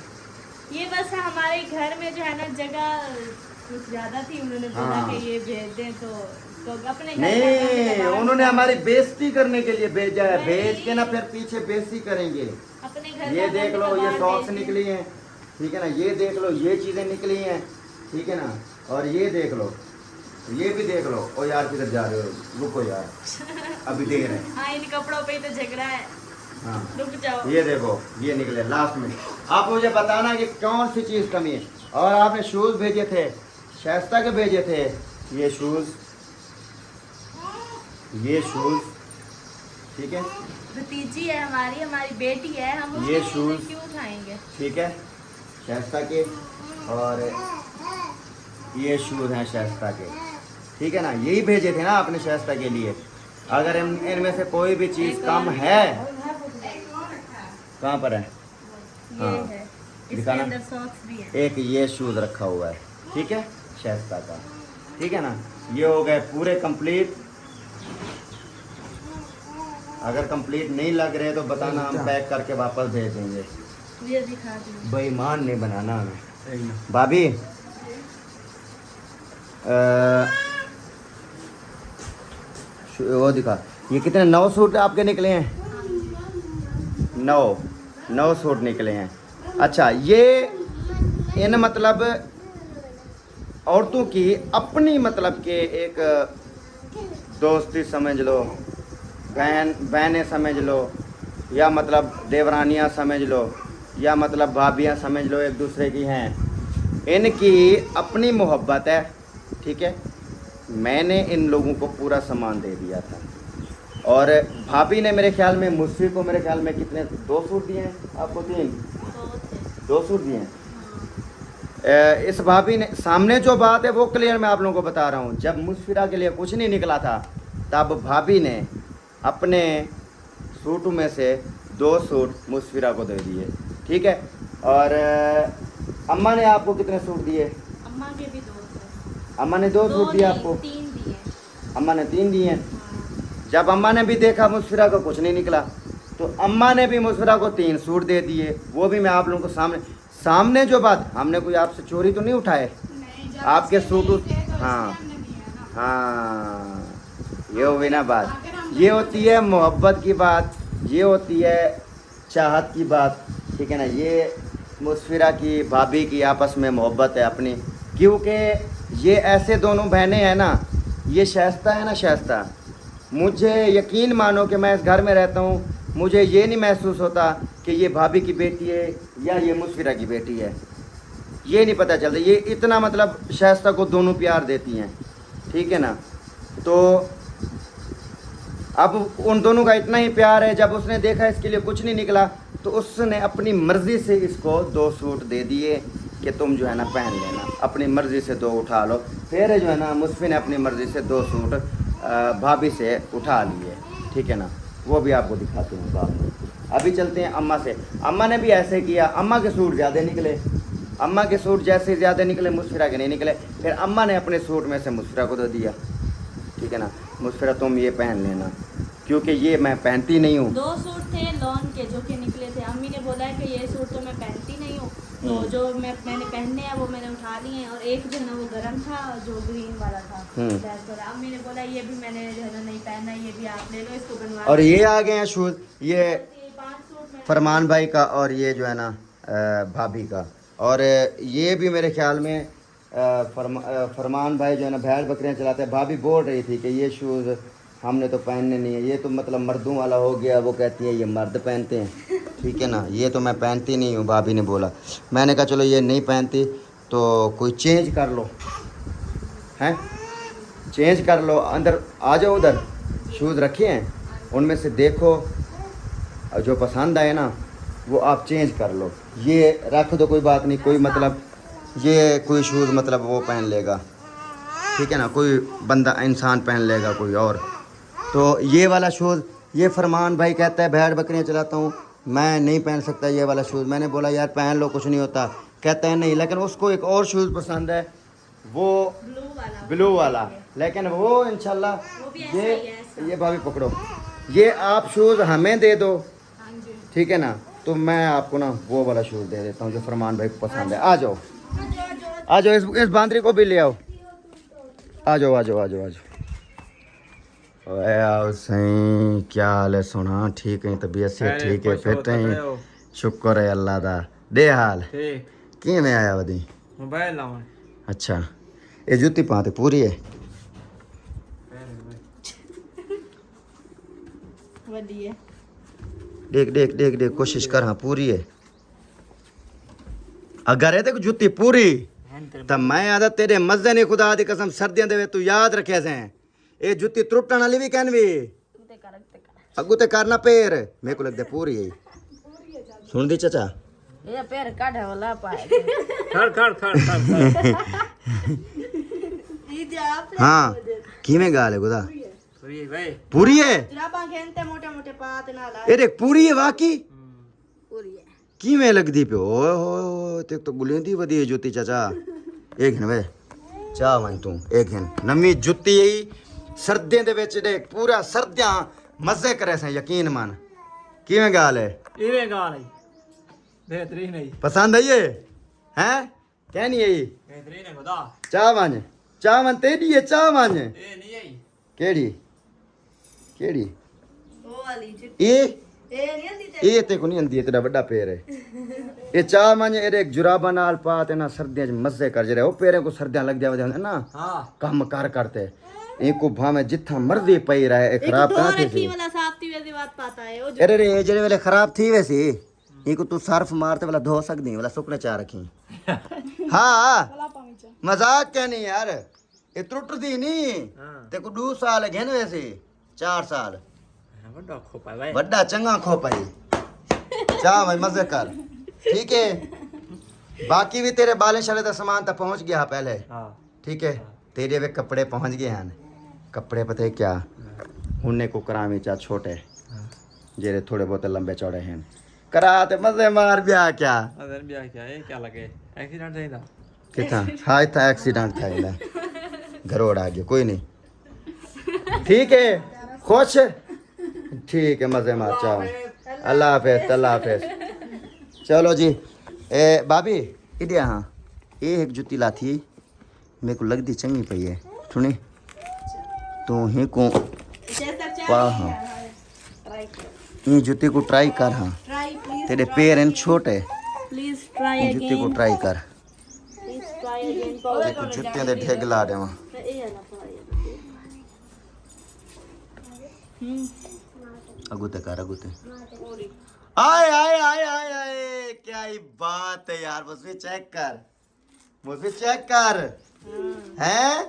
ये बस हमारे घर में जो है ना जगह कुछ ज़्यादा थी, उन्होंने बोला हाँ। कि ये भेज दें तो अपने घर नहीं, का उन्होंने हमारी बेइज्जती करने के लिए भेजा है, नहीं। भेज के ना फिर पीछे बेइज्जती करेंगे। अपने घर ये का देख लो, कबाड़ ये सॉक्स भेज दें। निकली हैं, ठीक है ना। ये देख लो, ये चीज़ें निकली हैं, ठीक है ना। और ये देख लो, ये भी देख लो। ओ यार किधर जा रहे हो, रुको यार, अभी देर है। हाँ, इन कपड़ों पे ही तो झगड़ा है, हाँ रुक जाओ। ये देखो, ये निकले लास्ट में। आप मुझे बताना कि कौन सी चीज़ कमी है। और आपने शूज़ भेजे थे, शाइस्ता के भेजे थे, ये शूज़, ये शूज़, ठीक है। भतीजी है हमारी बेटी है, हम ये उसके शूज़। लिए क्यों उठाएंगे। ठीक है, शाइस्ता के। और ये शूज़ हैं शाइस्ता के, ठीक है ना। यही भेजे थे ना आपने शाइस्ता के लिए। अगर इनमें से कोई भी चीज़ कम है, कहाँ पर है? ये हाँ, है, इसके दिखाना। अंदर सॉक्स भी है। एक ये शूज़ रखा हुआ है, ठीक है, शाइस्ता का, ठीक है ना। ये हो गए पूरे कंप्लीट। अगर कंप्लीट नहीं लग रहे तो बताना, हम पैक करके वापस भेज देंगे। ये दिखा दूँ। बेईमान नहीं बनाना हमें। एकदम। भाभी वो दिखा, ये कितने 9 सूट आपके निकले हैं? 9 सूट निकले हैं। अच्छा, ये इन मतलब औरतों की अपनी मतलब के एक दोस्ती समझ लो, बहनें समझ लो, या मतलब देवरानियाँ समझ लो, या मतलब भाभियाँ समझ लो, एक दूसरे की हैं। इनकी अपनी मोहब्बत है, ठीक है। मैंने इन लोगों को पूरा सामान दे दिया था। और भाभी ने मेरे ख्याल में मुझसे को मेरे ख्याल में कितने 2 सूट दिए हैं आपको? 2 सूट दिए हैं। इस भाभी ने, सामने जो बात है वो क्लियर मैं आप लोगों को बता रहा हूँ। जब मुसफिरा के लिए कुछ नहीं निकला था, तब भाभी ने अपने सूटों में से 2 सूट मुसफिरा को दे दिए, ठीक है। और अम्मा ने आपको कितने सूट दिए? अम्मा के भी 2 थे। अम्मा ने 2 सूट दिए आपको? 3 दिए। अम्मा ने 3 दिए हैं। जब अम्मा ने भी देखा मुसफिरा को कुछ नहीं निकला, तो अम्मा ने भी मुसफिरा को 3 सूट दे दिए। वो भी मैं आप लोगों को सामने जो बात, हमने कोई आपसे चोरी तो नहीं उठाए आपके सूट। हाँ हाँ, ये हुई ना बात। ये होती है मोहब्बत की बात, ये होती है चाहत की बात, ठीक है ना। ये मुसफिरा की भाभी की आपस में मोहब्बत है अपनी, क्योंकि ये ऐसे दोनों बहनें हैं ना। ये शाइस्ता है ना, शाइस्ता, मुझे यकीन मानो कि मैं इस घर में रहता हूँ, मुझे ये नहीं महसूस होता कि ये भाभी की बेटी है या ये मुसफिरा की बेटी है, ये नहीं पता चलता। ये इतना मतलब शाइस्ता को दोनों प्यार देती हैं, ठीक है ना। तो अब उन दोनों का इतना ही प्यार है, जब उसने देखा इसके लिए कुछ नहीं निकला, तो उसने अपनी मर्ज़ी से इसको 2 सूट दे दिए कि तुम जो है ना पहन लेना, अपनी मर्ज़ी से 2 उठा लो। फिर जो है ना मुसफी ने अपनी मर्ज़ी से 2 सूट भाभी से उठा लिए, ठीक है ना। वो भी आपको दिखाते हैं बाद में। अभी चलते हैं अम्मा से। अम्मा ने भी ऐसे किया, अम्मा के सूट ज़्यादा निकले। अम्मा के सूट जैसे ज़्यादा निकले मुस्फिरा के नहीं निकले, फिर अम्मा ने अपने सूट में से मुस्फिरा को दे दिया, ठीक है ना, मुस्फिरा तुम ये पहन लेना, क्योंकि ये मैं पहनती नहीं हूँ। 2 सूट थे लॉन के जो कि निकले थे, अम्मी ने बोला है कि ये सूट तो मैं पहनती नहीं हूँ, तो जो मैंने पहनने हैं वो मैंने उठा लिए हैं, और एक जो है ना वो गर्म था जो ग्रीन वाला था, अम्मी ने बोला ये भी मैंने जो है ना नहीं पहनना, ये भी आप ले लो, इसको बनवा। और ये आ गए हैं शूज़, ये 5 सूट में फरमान भाई का और ये जो है ना भाभी का, और ये भी मेरे ख्याल में फरमान भाई जो है ना भेड़ बकरियाँ चलाते हैं। भाभी बोल रही थी कि ये शूज़ हमने तो पहनने नहीं है, ये तो मतलब मर्दों वाला हो गया, वो कहती है ये मर्द पहनते हैं, ठीक है ना, ये तो मैं पहनती नहीं हूँ, भाभी ने बोला। मैंने कहा चलो ये नहीं पहनती तो कोई चेंज कर लो, हैं चेंज कर लो, अंदर आ जाओ, उधर शूज़ रखे हैं, उनमें से देखो जो पसंद आए ना वो आप चेंज कर लो, ये रख दो, कोई बात नहीं, कोई मतलब ये कोई शूज़ मतलब वो पहन लेगा, ठीक है ना, कोई बंदा इंसान पहन लेगा कोई और। तो ये वाला शूज़, ये फरमान भाई कहता है भेड़ बकरियाँ चलाता हूँ, मैं नहीं पहन सकता ये वाला शूज़। मैंने बोला यार पहन लो, कुछ नहीं होता, कहता है नहीं, लेकिन उसको एक और शूज़ पसंद है, वो ब्लू वाला, लेकिन वो इंशाल्लाह ये भाभी पकड़ो, ये आप शूज़ हमें दे दो, ठीक है ना, तो मैं आपको ना वो वाला शूज़ दे देता हूँ जो फरमान भाई को पसंद है। आ जाओ आ जाओ, इस बांदरी को भी ले आओ, आ जाओ आ जाओ आ जाओ आ जाओ। ओए आओ सही, क्या हाल है सोना, ठीक है, तबीयत से ठीक है, फिर तो शुक्र है अल्लाह दा, दे हाल कि में आया वदी मोबाइल लाऊं। अच्छा ये जूती पाते पूरी है, बढ़िया, देख देख देख देख, कोशिश कर, हाँ पूरी है, अगर है तो जूती पूरी तो मैं आदा तेरे मजे ने खुदा दी कसम सर्दियां दे तू याद रखे से ये जुत्ती त्रुटन वाली भी कहन भी अगू ते करना पैर, मेरे को लगता पूरी है, सुन दी चाचा ये पैर काढ़े वाला पाए खड़ हाँ किवें गाल है खुदा पूरी भाई पूरी है, जुराबां खेलते मोटे मोटे पात ना ला, ये देख पूरी है वाकई, पूरी है किवें लगदी पे, ओए होए ते तो गुलेंदी वदी जुत्ती चाचा, एक हिन वे चाह वन तू, एक हिन नवी जुत्ती यही सर्दियों दे विच देख पूरा सर्दियां मजे करे से, यकीन मान किवें गाल है, इवे गाल है बेहतरीन है, पसंद आई है हैं, कहनी है ये बेहतरीन है खुदा, चाह वन तेरी है, चाह वन ए नहीं है केड़ी केड़ी वो वाली जुत्ती ये नहीं आंदी ये ते को नहीं आंदी, तेरा बड़ा पैर है, ये चाह मान ये एक जुराबा नाल पा ते ना सर्दियां च मजे कर जरे, ओ पैरे को सर्दियां लग जावे ना, हां काम कर करते इनको भावे जिथा मर्जी पई रहे, खराब कहां थी रखी वाला साफ थी वैसी बात पाता है वो अरे रे जेड़े वेले खराब थी वैसी इनको तू सर्फ मारते वाला धो सकदी वाला सुकने चा रखी हाँ मजाक क्या नहीं यार, ये त्रुटदी नहीं, ते को 2 साल घेन वैसे 4 साल बड़ा खोपा भाई, बड़ा चंगा खोपाई, जा भाई मजे कर, ठीक है, बाकी भी तेरे बाले शाले का सामान तक पहुंच गया पहले, हां ठीक है, तेरे वे कपड़े पहुंच गए हैं, कपड़े पता है क्या उन्हें को करावे चा छोटे जेरे थोड़े बहुत लंबे चौड़े हैं, कराते मजे मार ब्याह क्या अदर ब्याह क्या है, क्या लगे एक्सीडेंट सही था कितना हाय था एक्सीडेंट था इला घरोड़ आ गया, कोई नहीं, ठीक है, खुश, ठीक है, मजे मार, चाहो, अल्लाह हाफिज अल्लाह हाफिज, चलो जी ए भाभी इडिया, हाँ ये एक जुत्ती लाथी मेरे को लगती चंगी पई है, सुनी तू ही को पा, हाँ ये जुत्ती को ट्राई कर, हाँ ट्राई प्लीज, तेरे पैर हैं छोटे, प्लीज ट्राई ये जुत्ती को अगेन, ट्राई कर, प्लीज ट्राई अगेन, देखो जुत्तियां दे ढेग ला देवा, अगू ते कर अगू ते, आय आय आय आय आय क्या ही बात है यार, मुझे चेक कर, मुझे चेक कर, हैं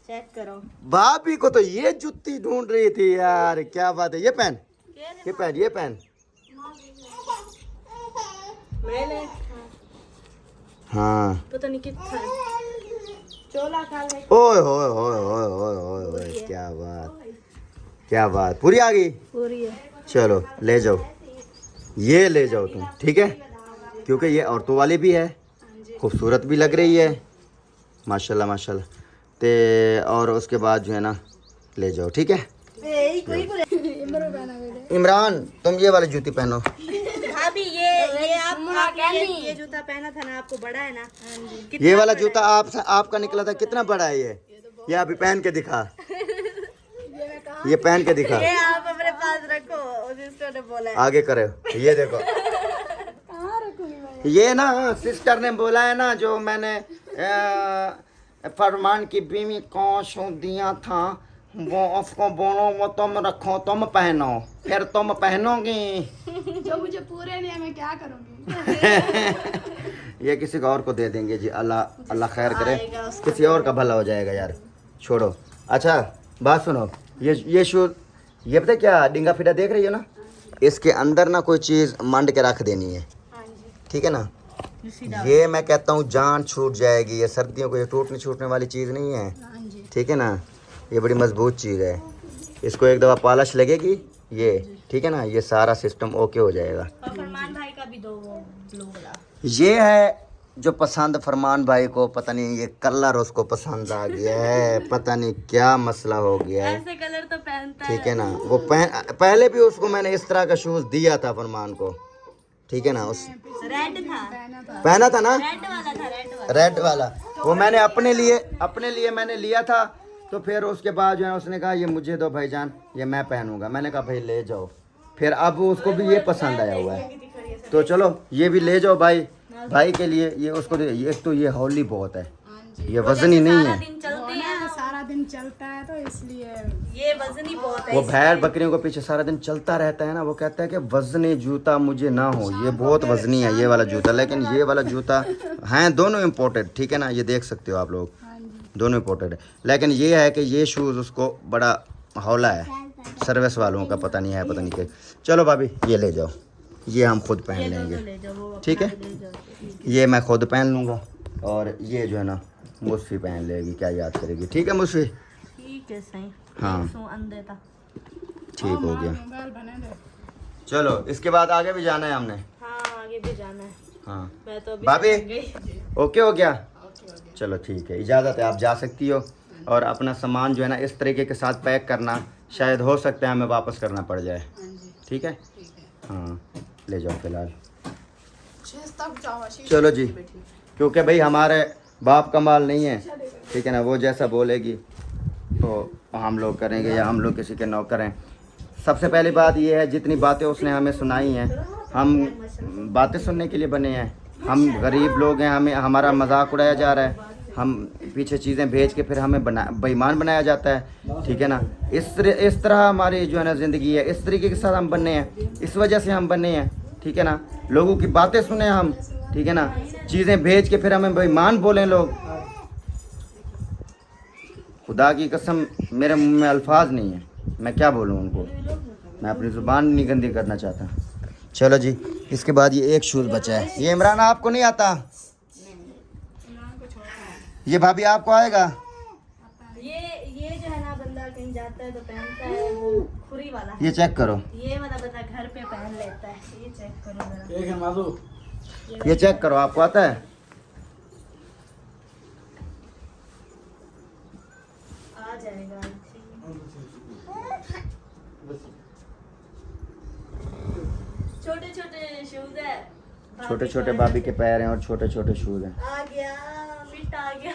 चेक करो, भाभी को तो ये जुत्ती ढूंढ रही थी यार, क्या बात है, ये पहन ये पहन ये पहन, मैंने हाँ पता नहीं कितना चोला काल है, ओए होए होए होए होए होए होए, क्या बात पूरी आ गई, पूरी है, चलो ले जाओ, ये ले जाओ तुम, ठीक है, क्योंकि ये औरतों वाली भी है खूबसूरत भी लग रही है माशाल्लाह माशाल्लाह। ते और उसके बाद जो है ना ले जाओ, ठीक है। इमरान तुम ये वाली जूती पहनो। भाभी ये ये जूता पहना था ना, आपको बड़ा है ना? ये वाला जूता आपका निकला था, कितना बड़ा है ये अभी पहन के दिखा, ये पहन के दिखा। ये आप अपने पास रखो, उस सिस्टर ने बोला है। आगे करे, ये देखो। ये ना सिस्टर ने बोला है ना, जो मैंने फरमान की बीवी को शो दिया था, वो उसको बोलो वो तुम रखो, तुम पहनो, फिर तुम पहनोगी। जो मुझे पूरे नहीं है मैं क्या करूँगी। ये किसी और को दे देंगे जी, अल्लाह अल्लाह खैर करे, किसी और का भला हो जाएगा यार, छोड़ो। अच्छा बात सुनो, ये शूज, ये पता क्या डिंगा फिटा देख रही हो ना, इसके अंदर ना कोई चीज़ मंड के रख देनी है, ठीक है ना। ये मैं कहता हूँ जान छूट जाएगी, ये सर्दियों को ये टूटने छूटने वाली चीज़ नहीं है, ठीक है ना। ये बड़ी मजबूत चीज़ है, इसको एक दफ़ा पॉलिश लगेगी ये, ठीक है ना, ये सारा सिस्टम ओके हो जाएगा। और फरमान भाई का भी दो वो ब्लू वाला। ये है जो पसंद फरमान भाई को, पता नहीं ये कलर उसको पसंद आ गया है, पता नहीं क्या मसला हो गया है, ऐसे कलर तो पहनता ठीक है ना। वो पहले भी उसको मैंने इस तरह का शूज़ दिया था फरमान को, ठीक है ना। उस रेड था, पहना था ना, रेड वाला था, रेड वाला, वो मैंने अपने लिए मैंने लिया था। तो फिर उसके बाद जो है उसने कहा ये मुझे दो भाईजान, ये मैं पहनूंगा। मैंने कहा भाई ले जाओ, फिर अब उसको भी ये पसंद आया हुआ है, तो चलो ये भी ले जाओ भाई के लिए। ये उसको ये तो ये हौली बहुत है, ये वजनी नहीं है, सारा दिन चलता है तो इसलिए ये वजनी बहुत है। वो भेड़ बकरियों को पीछे सारा दिन चलता रहता है ना, वो कहता है कि वजनी जूता मुझे ना हो, ये बहुत वजनी है ये वाला जूता। लेकिन ये वाला जूता हैं दोनों इम्पोर्टेड, ठीक है ना, ये देख सकते हो आप लोग, दोनों इम्पोर्टेड है। लेकिन ये है कि ये शूज़ उसको बड़ा हौला है, सर्विस वालों का पता नहीं है, पता नहीं क्या। चलो भाभी ये ले जाओ, ये हम खुद पहन लेंगे, ठीक है, ये मैं खुद पहन लूँगा, और ये जो है ना मुस्फी पहन लेगी, क्या याद करेगी, ठीक है मुस्फी, ठीक है सही। हाँ अंदर था, ठीक हो गया। मोबाइल बने दे। चलो इसके बाद आगे भी जाना है हमने, हाँ आगे भी जाना है। हाँ मैं तो अभी भाभी थक गई। ओके हो गया, चलो ठीक है, इजाज़त है, आप जा सकती हो। और अपना सामान जो है ना इस तरीके के साथ पैक करना, शायद हो सकता है हमें वापस करना पड़ जाए, ठीक है। हाँ ले जाओ फिलहाल, चलो जी, क्योंकि भाई हमारे बाप का माल नहीं है, ठीक है ना, वो जैसा बोलेगी तो हम लोग करेंगे या हम लोग किसी के नौकर हैं। सबसे पहली बात ये है, जितनी बातें उसने हमें सुनाई हैं, हम बातें सुनने के लिए बने हैं, हम गरीब लोग हैं, हमें हमारा मजाक उड़ाया जा रहा है, हम पीछे चीज़ें भेज के फिर हमें बेईमान बनाया जाता है, ठीक है ना। इस तरह हमारी जो है ना ज़िंदगी है, इस तरीके के साथ हम बने हैं, इस वजह से हम बने हैं, ठीक है ना। लोगों की बातें सुने हम, ठीक है ना, चीज़ें भेज के फिर हमें बेईमान बोलें लोग। खुदा की कसम मेरे मुंह में अल्फाज नहीं है, मैं क्या बोलूँ उनको, मैं अपनी ज़ुबान नहीं गंदी करना चाहता। चलो जी, इसके बाद ये एक शूज़ बचा है, ये इमरान आपको नहीं आता, ये भाभी आपको आएगा। ये जो है ना बंदा कहीं जाता है तो पहनता है, वो खुरी वाला। ये चेक करो, ये वाला बंदा घर पे पहन लेता है, ये चेक करो जरा। ये चेक करो, आपको आता है। आ जाएगा। छोटे छोटे शूज है, छोटे छोटे भाभी के पैर हैं और छोटे छोटे शूज हैं। आ गया फिट आ गया।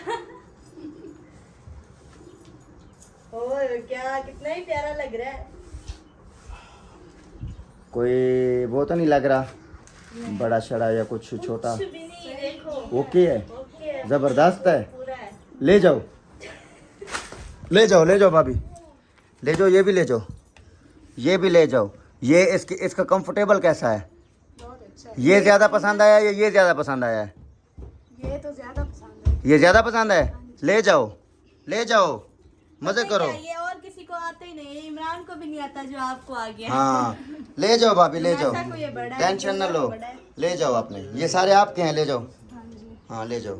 ओए क्या कितना ही प्यारा लग रहा है। कोई वो तो नहीं लग रहा बड़ा शड़ा या कुछ छोटा, कुछ भी नहीं, देखो ओके है, ओके है, जबरदस्त है। पूरा है। ले जाओ ले जाओ भाभी, ले जाओ, ये भी ले जाओ, ये भी ले जाओ। ये इसका कंफर्टेबल कैसा है, बहुत अच्छा। ये ज़्यादा पसंद आया या ये ज़्यादा पसंद आया है? ये तो ज्यादा पसंद है। ये ज़्यादा पसंद है, ले जाओ मज़े करो। ये और किसी को आता ही नहीं, इमरान को भी नहीं आता जो आपको आ गया। हाँ ले जाओ भाभी, ले जाओ, ऐसा कोई बड़ा है, टेंशन न लो, बड़ा है। ले जाओ अपने, ये सारे आपके हैं, ले जाओ। हाँ जी। हाँ ले जाओ।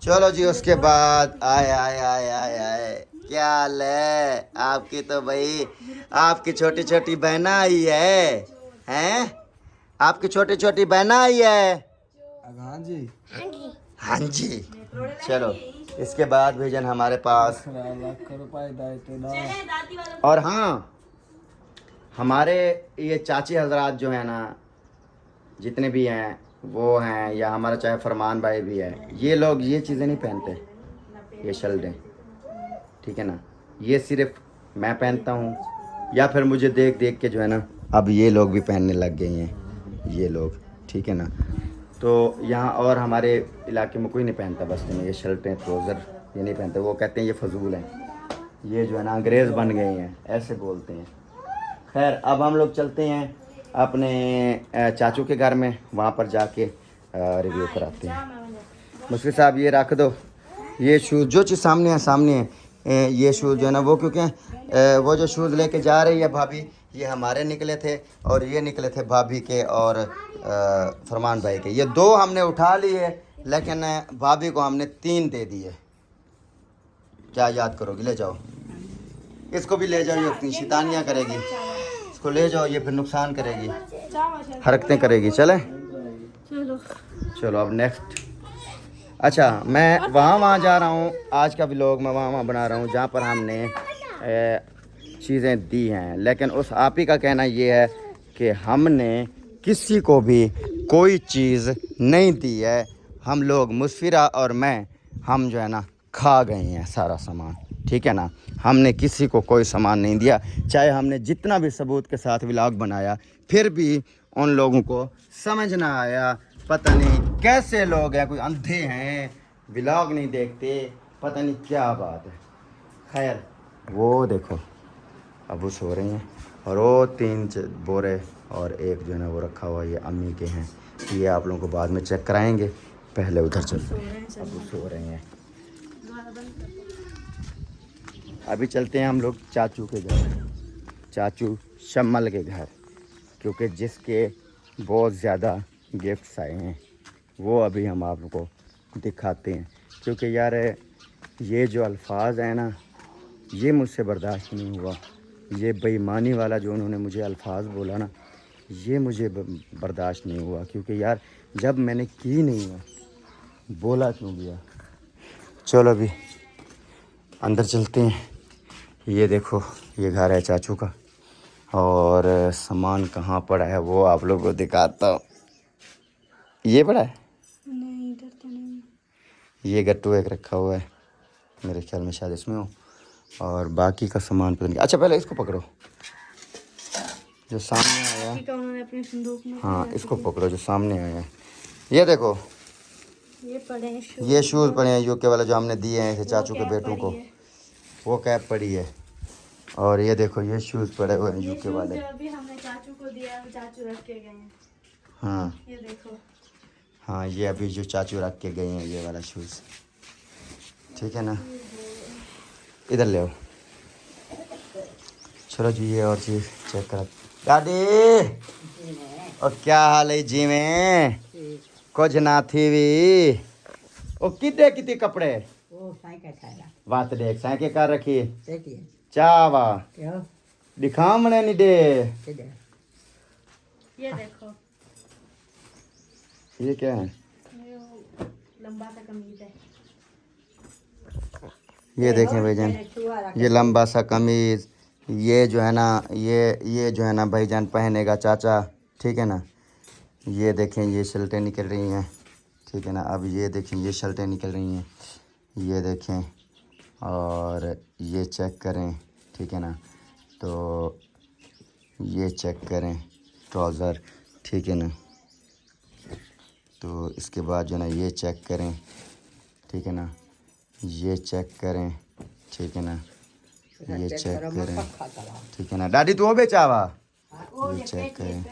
चलो जी, उसके बाद आए क्या हाल है आपकी? तो भाई आपकी छोटी छोटी बहना आई है, हैं? आपकी छोटी छोटी बहना आई है। हाँ जी। हाँ जी। चलो इसके बाद भेजन हमारे पास और हाँ, हमारे ये चाची हजरात जो है ना, जितने भी हैं वो हैं, या हमारा चाहे फरमान भाई भी है, ये लोग ये चीज़ें नहीं पहनते, ये शर्टें, ठीक है ना। ये सिर्फ मैं पहनता हूँ, या फिर मुझे देख देख के जो है ना अब ये लोग भी पहनने लग गए हैं, ये लोग, ठीक है ना। तो यहाँ और हमारे इलाके में कोई नहीं पहनता बस्ती में ये शर्टें ट्राउज़र, ये नहीं पहनते। वो कहते हैं ये फजूल हैं, ये जो है ना अंग्रेज़ बन गए हैं, ऐसे बोलते हैं। खैर अब हम लोग चलते हैं अपने चाचू के घर में, वहाँ पर जाके रिव्यू कराते हैं। मुश्किल साहब ये रख दो, ये शूज़ जो चीज़ सामने है, सामने है ये शूज़ जो है ना, वो क्योंकि वो जो शूज़ लेके जा रही है भाभी, ये हमारे निकले थे और ये निकले थे भाभी के और फरमान भाई के। ये 2 हमने उठा लिए, लेकिन भाभी को हमने 3 दे दिए। क्या याद करोगी? ले जाओ इसको भी, ले जाओ, ये अपनी शैतानियाँ करेगी, इसको ले जाओ, ये फिर नुकसान करेगी, हरकतें करेगी। चले चलो अब नेक्स्ट। अच्छा मैं वहाँ जा रहा हूँ, आज का व्लॉग मैं वहाँ बना रहा हूँ जहाँ पर हमने चीज़ें दी हैं, लेकिन उस आप ही का कहना ये है कि हमने किसी को भी कोई चीज़ नहीं दी है। हम लोग मुसफिरा और मैं, हम जो है ना खा गए हैं सारा सामान, ठीक है ना। हमने किसी को कोई सामान नहीं दिया, चाहे हमने जितना भी सबूत के साथ व्लॉग बनाया, फिर भी उन लोगों को समझ ना आया। पता नहीं कैसे लोग हैं, कोई अंधे हैं, व्लॉग नहीं देखते, पता नहीं क्या बात है। खैर वो देखो अब वो सो रही हैं, और वो 3 बोरे और एक जो है ना वो रखा हुआ, ये अम्मी के हैं। ये आप लोगों को बाद में चेक कराएंगे, पहले उधर चलते हैं। अब वो सो रहे हैं। अभी चलते हैं हम लोग चाचू के घर, चाचू शम्मल के घर, क्योंकि जिसके बहुत ज़्यादा गिफ्ट्स आए हैं वो अभी हम आप लोगों को दिखाते हैं। क्योंकि यार ये जो अल्फाज है ना, ये मुझसे बर्दाश्त नहीं हुआ। ये बेईमानी वाला जो उन्होंने मुझे अल्फाज बोला ना, ये मुझे बर्दाश्त नहीं हुआ। क्योंकि यार जब मैंने की नहीं है, बोला क्यों गया। चलो अभी अंदर चलते हैं। ये देखो ये घर है चाचू का, और सामान कहाँ पड़ा है वो आप लोगों को दिखाता हूँ। ये पड़ा है नहीं, इधर तो नहीं। ये गट्टू एक रखा हुआ है, मेरे ख्याल में शायद इसमें हो, और बाकी का सामान पता नहीं। अच्छा पहले इसको पकड़ो जो सामने आया है, उन्होंने अपने संदूक में। हाँ इसको पकड़ो जो सामने आया है। ये देखो ये पड़े हैं शूज़। ये शूज़ पड़े हैं यूके वाले जो हमने दिए हैं इसे चाचू के बेटों को, वो कैप पड़ी है। और ये देखो ये शूज़ पड़े हुए हैं यूके वाले, जो अभी हमने चाचू को दिया है, वो चाचू रख के गए हैं। हाँ ये देखो, हाँ ये अभी जो चाचू रख के गए हैं ये वाला शूज़, ठीक है ना। इधर ले आओ। चलो जी ये और चीज़ चेक करो। दादी और क्या हाल है जी में? कुछ ना थी भी ओ कितने कपड़े वो साइकिल खाएगा बात देख साइके कर रखी देखिए चावा क्यों दिखा मने नहीं दे। किधर ये देखो, ये क्या है? ये लंबा सा कमीज है। ये देखें भाईजान, ये लंबा सा कमीज, ये जो है ना ये जो है ना भाईजान पहनेगा चाचा, ठीक है ना। ये देखें ये शर्टें निकल रही हैं, ठीक है ना। अब ये देखें ये शर्टें निकल रही हैं, ये देखें, और ये चेक करें, ठीक है ना। तो ये चेक करें ट्राउज़र, ठीक है ना। तो इसके बाद जो है ना ये चेक करें, ठीक है ना। ये चेक करें, ठीक है ना। ये चेक करें, ठीक है ना। दादी तू हो बेचावा, ये चेक करें,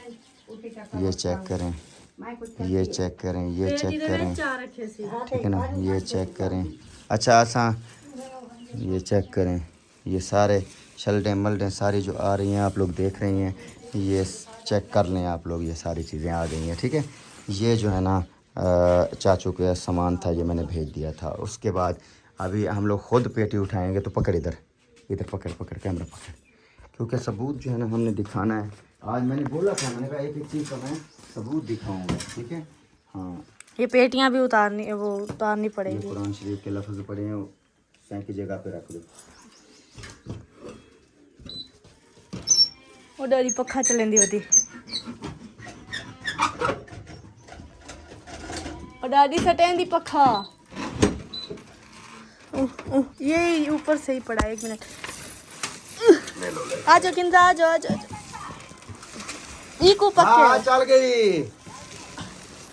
ये चेक करें, ये चेक करें, ये चेक करें, ठीक है ना। ये चेक करें। अच्छा आसा ये चेक करें, ये सारे शल्टें मल्टें सारी जो आ रही हैं आप लोग देख रही हैं, ये चेक कर लें आप लोग, ये सारी चीज़ें आ गई हैं, ठीक है। ये जो है ना चाचू का सामान था, ये मैंने भेज दिया था। उसके बाद अभी हम लोग ख़ुद पेटी उठाएंगे। तो पकड़ इधर इधर पकड़ पकड़ कैमरा पकड़, क्योंकि सबूत जो है ना हमने दिखाना है। आज मैंने बोला था, मैंने कहा एक एक चीज़ का मैं सबूत दिखाऊंगा, ठीक है। हाँ ये पेटियां भी उतारनी ये पड़ेगी। कुरान शरीफ के लफ्ज पढ़े हैं, सैं की जगह पे रख दो। वो डरी पखा चलेंदी होती और दादी सटेंदी पखा। ये ऊपर से ही पड़ा। 1 मिनट आ जाओ किंजा, आ जाओ आ जाओ। इको हाँ पक्के चल गई।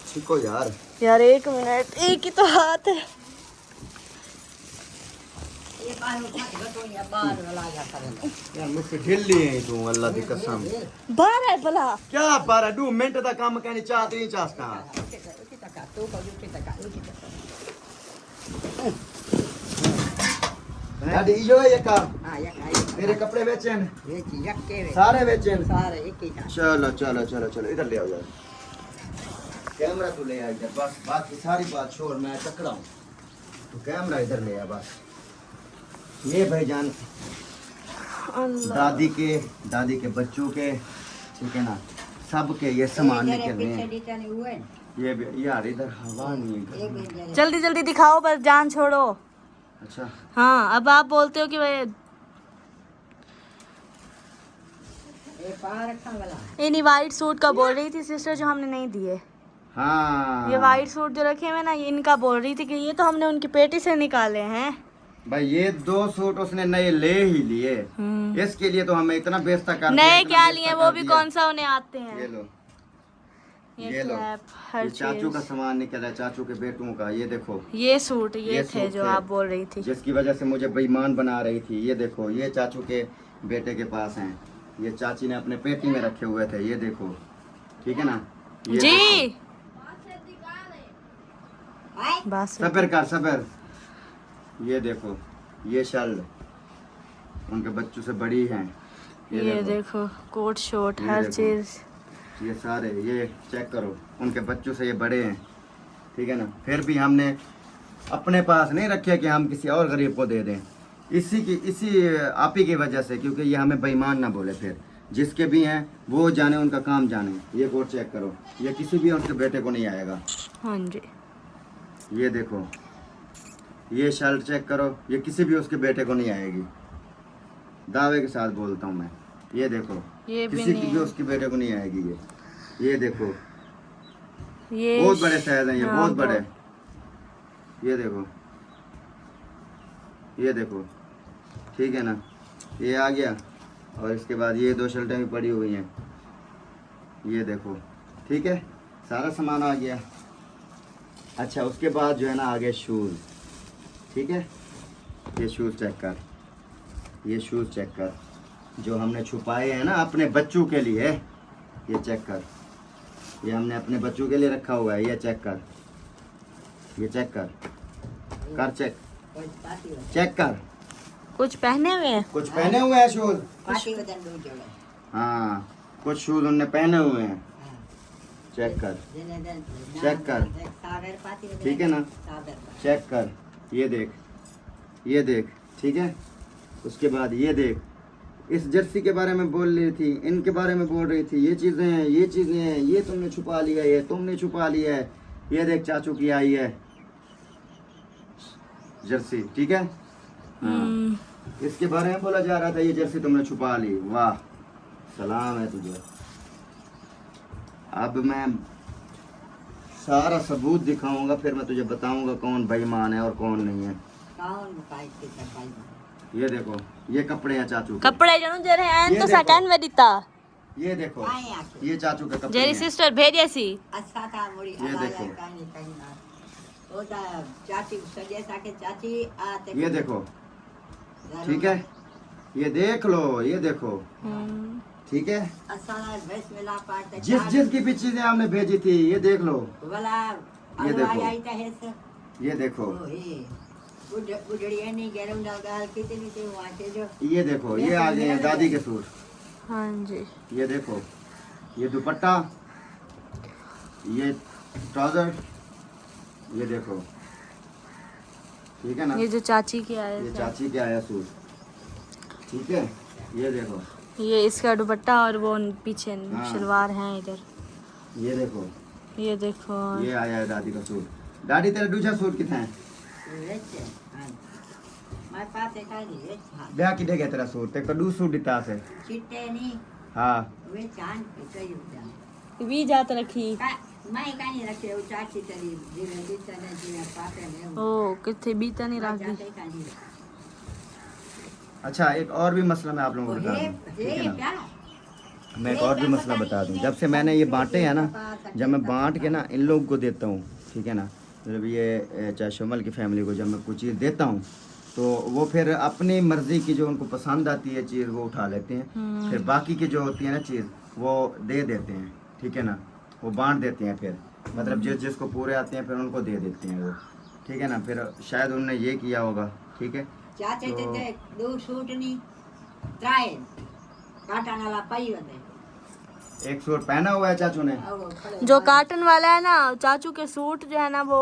ठीक यार। यार 1 मिनट, एक ही तो हाथ है। यार मुझसे ढिल्ली है तू, अल्लाह दी कसम। बाहर है भला क्या 2 मिनट का काम कहनी चाहती नहीं चाहता। दादी यो ये काम मेरे कपड़े बेचन सारे बेचन। चलो चलो चलो चलो इधर ले आओ यार, कैमरा तू ले आ इधर। बस बाकी सारी बात छोड़, मैं चकरा हूँ तो कैमरा इधर ले आ बस। ये भाईजान दादी के बच्चों के, ठीक है ना, सबके ये सामान निकल रहे हैं। ये यार इधर हवा नहीं है। जल्दी जल्दी दिखाओ, बस जान छोड़ो। अच्छा हाँ अब आप बोलते हो कि भाई इन्हीं वाइट सूट का बोल रही थी सिस्टर जो हमने नहीं दिए। हाँ ये वाइट सूट जो रखे हुए ना, ये इनका बोल रही थी कि ये तो हमने उनकी पेटी से निकाले हैं। भाई ये 2 सूट उसने नए ले ही लिए, इसके लिए तो हमें इतना बेइज्जत कर दिया, नए इतना क्या बेइज्जत लिए, कर वो भी दिया। कौन सा उन्हें आते ये हैं। लो ये लो, कैप, हर ये चाचू का चीज। सामान निकला है, चाचू के बेटों का। ये देखो ये सूट ये थे सूट जो थे, आप बोल रही थी। जिसकी वजह से मुझे बेईमान बना रही थी। ये देखो ये चाचू के बेटे के पास हैं, ये चाची ने अपने पेटी में रखे हुए थे। ये देखो ठीक है ना। ये जी देखो। बस सबर कर सबर। ये देखो ये शल उनके बच्चों से बड़ी हैं। ये देखो कोट शोट ये हर देखो। चीज। ये सारे ये चेक करो, उनके बच्चों से ये बड़े हैं, ठीक है ना। फिर भी हमने अपने पास नहीं रखे कि हम किसी और गरीब को दे दें। इसी आप ही की वजह से, क्योंकि ये हमें बेईमान ना बोले। फिर जिसके भी हैं वो जाने, उनका काम जाने। ये कोट चेक करो, ये किसी भी उनके बेटे को नहीं आएगा। हाँ जी ये देखो ये शर्ट चेक करो, ये किसी भी उसके बेटे को नहीं आएगी, दावे के साथ बोलता हूँ मैं। ये देखो ये भी किसी नहीं की भी है। उसके बेटे को नहीं आएगी। ये देखो ये बहुत बड़े साइज हैं ये, हाँ, बहुत बड़े। ये देखो ये देखो ठीक है ना। ये आ गया और इसके बाद ये 2 शर्टें भी पड़ी हुई हैं। ये देखो ठीक है, सारा सामान आ गया। अच्छा उसके बाद जो है ना आगे शूज़, ठीक है। ये शूज़ चेक कर, ये शूज़ चेक कर जो हमने छुपाए हैं ना अपने बच्चों के लिए। ये चेक कर, ये हमने अपने बच्चों के लिए रखा हुआ है। ये चेक कर, ये चेक कर चेक चेक कर। कुछ पहने हुए हैं। कुछ पहने हुए हैं शूज़। हाँ कुछ शूज़ उनने पहने हुए हैं। चेक कर चेक कर, ठीक है ना। चेक कर, ये देख ठीक है। उसके बाद ये देख, इस जर्सी के बारे में बोल रही थी, इनके बारे में बोल रही थी। ये चीज़ें हैं, ये चीज़ें हैं, ये तुमने छुपा लिया है, ये तुमने छुपा लिया है। ये देख चाचू की आई है जर्सी, ठीक है। हाँ इसके बारे में बोला जा रहा था, ये जर्सी तुमने छुपा ली। वाह सलाम है तुझे। अब मैं सारा सबूत दिखाऊंगा, फिर मैं तुझे बताऊंगा कौन बेईमान है और कौन नहीं है। ये देखो ये कपड़े हैं चाचू के। कपड़े जनू जे रहे हैं ये तो देखो। सेकंड में दिता। ये देखो ये चाचू के कपड़े जेरी हैं। सिस्टर भेजे सी। ये देखो ये देखो ठीक है। ये देख लो, ये देखो ठीक है। जिस की भी चीजें हमने भेजी थी ये देख लो। ये देखो ये देखो ये देखो ये आ गए हैं दादी के सूट। हाँ जी ये देखो ये दुपट्टा, ये ट्राउजर, ये देखो ठीक है ना। ये जो चाची के आए ये थे, चाची के आया सूट, ठीक है। ये देखो ये इसका दुपट्टा और वो पीछे हाँ। शलवार है इधर। ये देखो ये देखो ये आया है दादी का सूट। दादी तेरा दूसरा सूट कितना है? ब्याह किधे गया तेरा सूट? तेरे को दूसरा सूट दिता से। हाँ भी जात रखी ओ कितने बीता नहीं रख दी। अच्छा, एक और भी मसला मैं आप लोगों को बता दूं, ठीक है ना? मैं एक और भी मसला बता दूं। जब से मैंने ये बांटे हैं ना, जब मैं बांट के ना इन लोगों को देता हूँ, ठीक है ना, जब ये चाहे शुमल की फैमिली को जब मैं कुछ चीज़ देता हूँ तो वो फिर अपनी मर्ज़ी की जो उनको पसंद आती है चीज़ वो उठा लेते हैं, फिर बाकी की जो होती है ना चीज़ वो दे देते हैं, ठीक है ना, वो बांट देते हैं। फिर मतलब जिसको पूरे आते हैं फिर उनको दे देते हैं वो, ठीक है ना। फिर शायद उन्होंने ये किया होगा, ठीक है। चाचे ते दो सूट नहीं त्राए काटन वाला पाई होते एक सूट पहना हुआ है चाचू ने। जो काटन वाला है ना चाचू के सूट जो है ना वो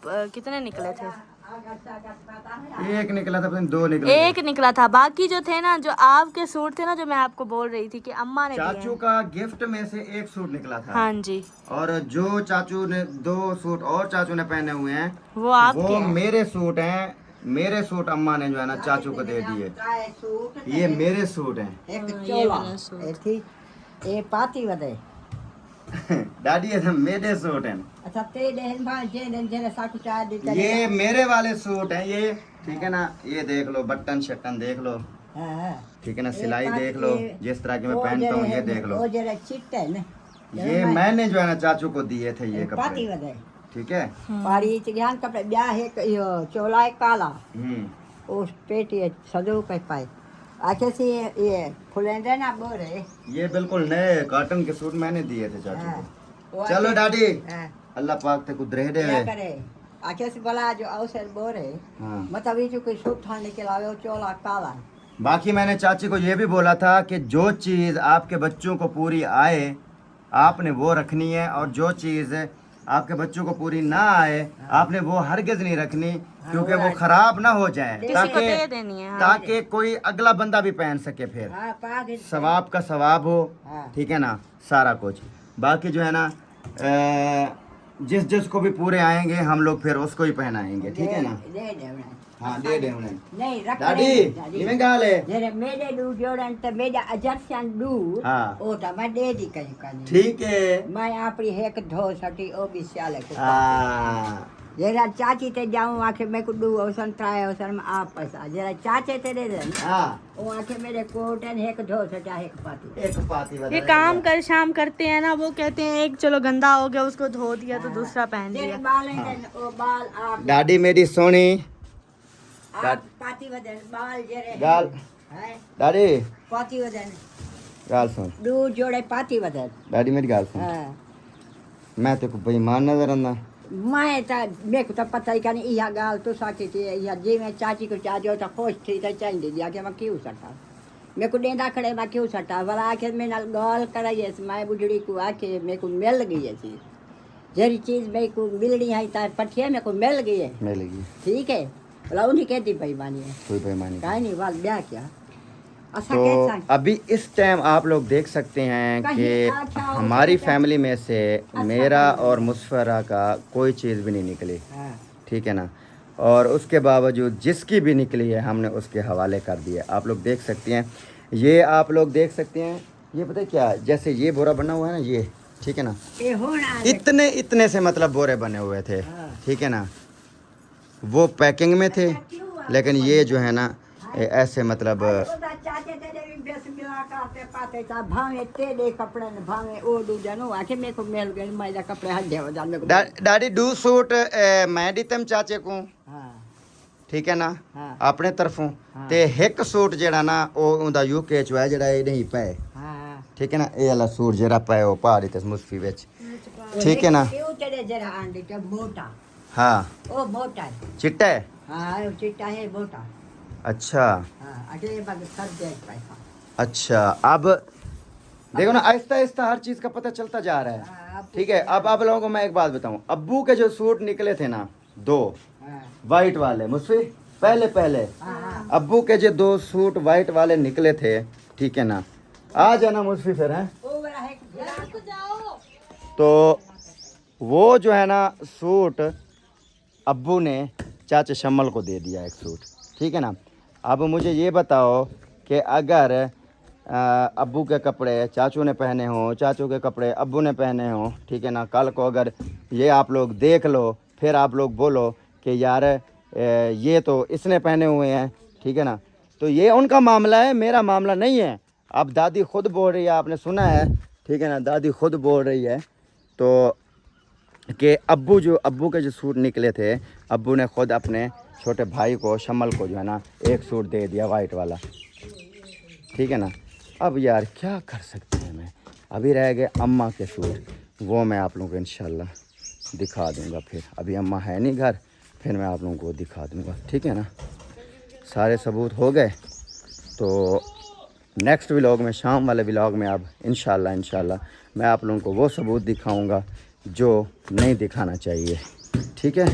कितने निकले थे? एक निकला था, पता दो निकले एक निकला था, बाकी जो थे ना जो आपके सूट थे ना जो मैं आपको बोल रही थी कि अम्मा ने दिए चाचू हैं। का गिफ्ट में से एक सूट निकला था। हाँ जी, और जो चाचू ने दो सूट और चाचू ने पहने हुए हैं वो आपके वो हैं। मेरे सूट हैं। मेरे सूट अम्मा ने जो है ना चाचू को दे दिए। त्राए सूट ये मेरे सूट हैं। एक ये चोला वाला सूट। ए थी ए पाती वदे डैडी ये मेरे सूट हैं। अच्छा ते देन भा जे जे साकु चाय दे ये मेरे वाले सूट हैं ये, ठीक है ना। ये देख लो, बटन शटन देख लो, हां ठीक है ना, सिलाई देख लो, जिस तरह की मैं पहनता हूँ ये देख लो। वो जरा चिट्टे है ना ये मैंने जो है ना चाचू को दिए थे ये पाती कपड़े, वदे ठीक है। पारी च ज्ञान कपड़े ब्याह है यो चोला है काला उस पेटी सजो के पाए आखे से ये फुलेंदे ना बोरे ये बिल्कुल नए कॉटन के सूट मैंने दिए थे चाचू को। वो चलो डैडी, हां अल्लाह पाक ते कुछ रह दे। क्या करे आखे से बोला जो अवसर बोरे हाँ। मतलब ये जो कोई सूट थाने के लावे वो चोला काला बाकी मैंने चाची को ये भी बोला था कि जो चीज़ आपके बच्चों को पूरी आए आपने वो रखनी है, और जो चीज़ आपके बच्चों को पूरी ना आए आपने वो हरगिज नहीं रखनी, क्योंकि वो खराब ना हो जाए, किसी को दे ताकि देनी है। हाँ। ताकि कोई अगला बंदा भी पहन सके, फिर हाँ पाग सवाब का सवाब हो, हाँ। ठीक है ना, सारा कुछ। बाकी जो है ना जिसको भी पूरे आएंगे हम लोग फिर उसको ही पहनाएंगे, ठीक है ना। दे दे उन्हें हाँ दे दे उन्हें। नहीं रख दादी इवें गाले जरे मेरे दू जोड़न ते मेरा अजरसन दू हाँ। ओ तो मैं दे दी कहीं कहीं ठीक है। मैं आपरी एक धो सटी ओ भी स्याले को हाँ जरा चाची ते जाऊं आके मैं को दू औसन त्राए औसन में आप पैसा जरा चाचे ते दे दे हाँ वो आके मेरे कोटन एक धो सटा एक पाती एक पाती बता ये काम कर शाम करते हैं ना, वो कहते हैं एक चलो गंदा हो गया उसको धो दिया तो दूसरा पहन तेरे लिया। बाल हैं ओ बाल आप दादी मेरी सोनी आप पाती वदन बाल जरे गाल है दादी पाती वदन गाल सुन, दू जोड़े पाती वदन दादी मेरी गाल सुन, हां मैं तेको बेईमान नजर आंदा। मैं तो मेरे को तो पता ही नहीं यह गाल तो साकी थी यह जी मैं चाची को चाह जो तो खुश थी तो चाहिए दे दिया कि मैं क्यों सटा मेरे को डेंदा खड़े मैं क्यों सटा वाला आखिर में ना गाल कराई मैं बुढ़ड़ी को आके मेरे को मिल गई है चीज जरी चीज मेरे को मिलनी है तार पठिया मेरे को मिल गई है, मिलेगी ठीक है बोला उन्हीं कहती बेईमानी है कोई बेईमानी काहे नहीं वाल ब्याह क्या ऐसा तो कैसा अभी इस टाइम आप लोग देख सकते हैं कि कहीं अच्छा हो हमारी तो फैमिली में से मेरा और मुस्फरा का कोई चीज़ भी नहीं निकली, हाँ ठीक है ना। और उसके बावजूद जिसकी भी निकली है हमने उसके हवाले कर दिया। आप लोग देख सकते हैं, ये आप लोग देख सकते हैं, ये पता है क्या, जैसे ये बोरा बना हुआ है ना ये, ठीक है ना, ये होना इतने इतने से मतलब बोरे बने हुए थे, ठीक है ना, वो पैकिंग में थे, लेकिन ये जो है ना ऐसे मतलब चाचे तेरे भी बेस मिला करते पाते ता भावे तेरे कपड़े ने भावे ओ दू जनो आके मेरे को मिल गए मेरा कपड़े हड्डे हो जाने को डैडी डू सूट मैं दितम चाचे को, हाँ ठीक है ना, हाँ अपने तरफों ते एक सूट जेड़ा ना ਉਹ ਉਹਦਾ ਯੂਕੇ ਚ ਹੈ ਜਿਹੜਾ ਇਹ ਨਹੀਂ ਪਏ, हाँ ठीक है ना, ਇਹ ਵਾਲਾ सूट ਜਿਹੜਾ ਪਏ ਉਹ ਪਹਾੜੀ ਤੇ ਮੁਸਫੀ ਵਿੱਚ, ठीक है ना। क्यों तेरे जरा आंडी तो मोटा हाँ ओ मोटा है चिट्टा है, हाँ वो चिट्टा है मोटा अच्छा हाँ अगले बार सब दे पैसा अच्छा। अब देखो ना आहिस्ता आहिस्ता हर चीज़ का पता चलता जा रहा है, हाँ, अब ठीक है। अब आप लोगों को मैं एक बात बताऊं, अब्बू के जो सूट निकले थे ना दो हाँ वाइट वाले मुझसे पहले पहले हाँ अब्बू के जो दो सूट वाइट वाले निकले थे, ठीक है ना, आ जाना मुझसे फिर हैं। ओ वाला है तो वो जो है ना सूट अब्बू ने चाचा शम्मल को दे दिया एक सूट, ठीक है ना। अब मुझे ये बताओ कि अगर अब्बू के कपड़े चाचू ने पहने हों, चाचू के कपड़े अब्बू ने पहने हों, ठीक है ना, कल को अगर ये आप लोग देख लो फिर आप लोग बोलो कि यार ये तो इसने पहने हुए हैं, ठीक है ना, तो ये उनका मामला है, मेरा मामला नहीं है। अब दादी खुद बोल रही है, आपने सुना है, ठीक है ना, दादी खुद बोल रही है तो कि अब्बू के जो सूट निकले थे, अब्बू ने खुद अपने छोटे भाई को शम्मल को जो है ना एक सूट दे दिया वाइट वाला, ठीक है ना। अब यार क्या कर सकते हैं, मैं अभी रह गए अम्मा के सूट, वो मैं आप लोगों को इंशाल्लाह दिखा दूंगा। फिर अभी अम्मा है नहीं घर, फिर मैं आप लोगों को दिखा दूंगा, ठीक है ना। सारे सबूत हो गए तो नेक्स्ट व्लॉग में, शाम वाले व्लॉग में अब इंशाल्लाह मैं आप लोगों को वो सबूत दिखाऊंगा जो नहीं दिखाना चाहिए, ठीक है।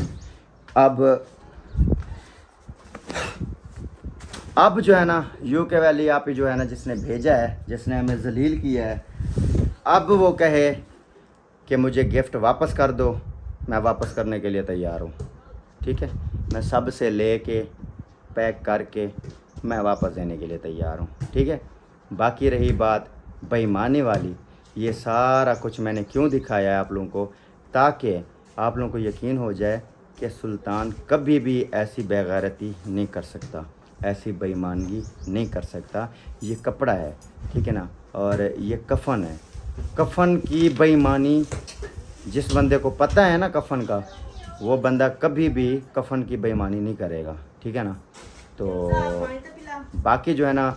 अब जो है ना यूके वाली आप ही जो है ना जिसने भेजा है, जिसने हमें जलील किया है, अब वो कहे कि मुझे गिफ्ट वापस कर दो, मैं वापस करने के लिए तैयार हूँ, ठीक है। मैं सब से ले के पैक करके मैं वापस देने के लिए तैयार हूँ, ठीक है। बाकी रही बात बेईमानी वाली, ये सारा कुछ मैंने क्यों दिखाया है आप लोगों को, ताकि आप लोगों को यकीन हो जाए कि सुल्तान कभी भी ऐसी बेगैरती नहीं कर सकता, ऐसी बेईमानगी नहीं कर सकता। ये कपड़ा है, ठीक है ना, और ये कफ़न है। कफ़न की बेईमानी जिस बंदे को पता है ना कफ़न का, वो बंदा कभी भी कफ़न की बेईमानी नहीं करेगा, ठीक है ना। तो बाकी जो है ना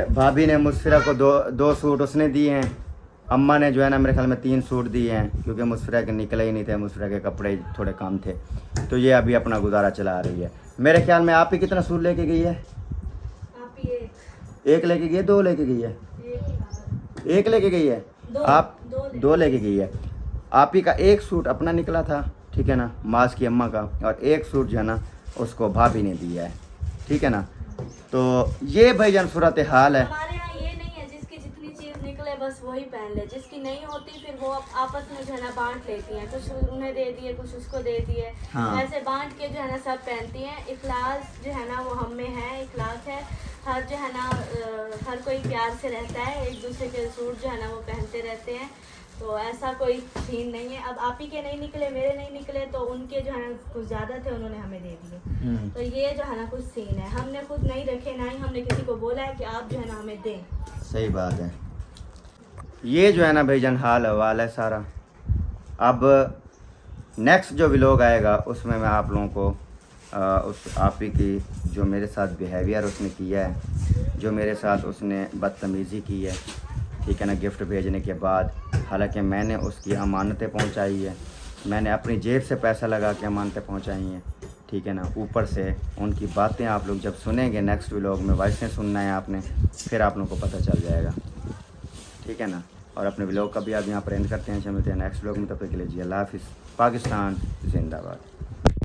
भाभी ने मुस्फिरा को दो सूट उसने दिए हैं, अम्मा ने जो है ना मेरे ख्याल में 3 सूट दिए हैं, क्योंकि मुस्फिरा के निकले ही नहीं थे, मुस्फिरा के कपड़े थोड़े कम थे, तो ये अभी अपना गुजारा चला रही है। मेरे ख्याल में आप ही कितना सूट लेके गई है? आप ही एक लेके गई है, 2 लेके गई है? एक लेके गई है, आप 2 लेके गई है। आप ही का एक सूट अपना निकला था, ठीक है ना, मास की अम्मा का, और एक सूट जो है ना उसको भाभी ने दिया है, ठीक है ना। तो ये भाईजान सूरत हाल है। हमारे यहाँ ये नहीं है जिसकी जितनी चीज निकले बस वही पहन ले, जिसकी नहीं होती फिर वो आपस में जो है ना बांट लेती हैं, कुछ उन्हें दे दिए कुछ उसको दे दिए, हाँ। ऐसे बांट के जो है ना सब पहनती हैं। इखलास जो है ना वो हम में है, इखलास है, हर जो है ना हर कोई प्यार से रहता है, एक दूसरे के सूट जो है ना वो पहनते रहते हैं, तो ऐसा कोई सीन नहीं है। अब आप ही के नहीं निकले, मेरे नहीं निकले, तो उनके जो है ना कुछ ज़्यादा थे, उन्होंने हमें दे दिए, तो ये जो है ना कुछ सीन है। हमने खुद नहीं रखे, ना ही हमने किसी को बोला है कि आप जो है ना हमें दें। सही बात है। ये जो है ना भाईजान हाल हवाल है सारा। अब नेक्स्ट जो व्लॉग आएगा उसमें मैं आप लोगों को उस आप ही की जो मेरे साथ बिहेवियर उसने किया है, जो मेरे साथ उसने बदतमीज़ी की है, ठीक है ना, गिफ्ट भेजने के बाद, हालांकि मैंने उसकी अमानतें पहुंचाई है, मैंने अपनी जेब से पैसा लगा के अमानतें पहुंचाई हैं, ठीक है ना। ऊपर से उनकी बातें आप लोग जब सुनेंगे नेक्स्ट व्लॉग में, वैसे सुनना है आपने, फिर आप लोगों को पता चल जाएगा, ठीक है ना। और अपने व्लॉग का भी आप यहाँ पर एंड करते हैं, मिलते हैं नेक्स्ट व्लॉग में, तब तक के लिए जी अल्लाह हाफिज़। पाकिस्तान जिंदाबाद।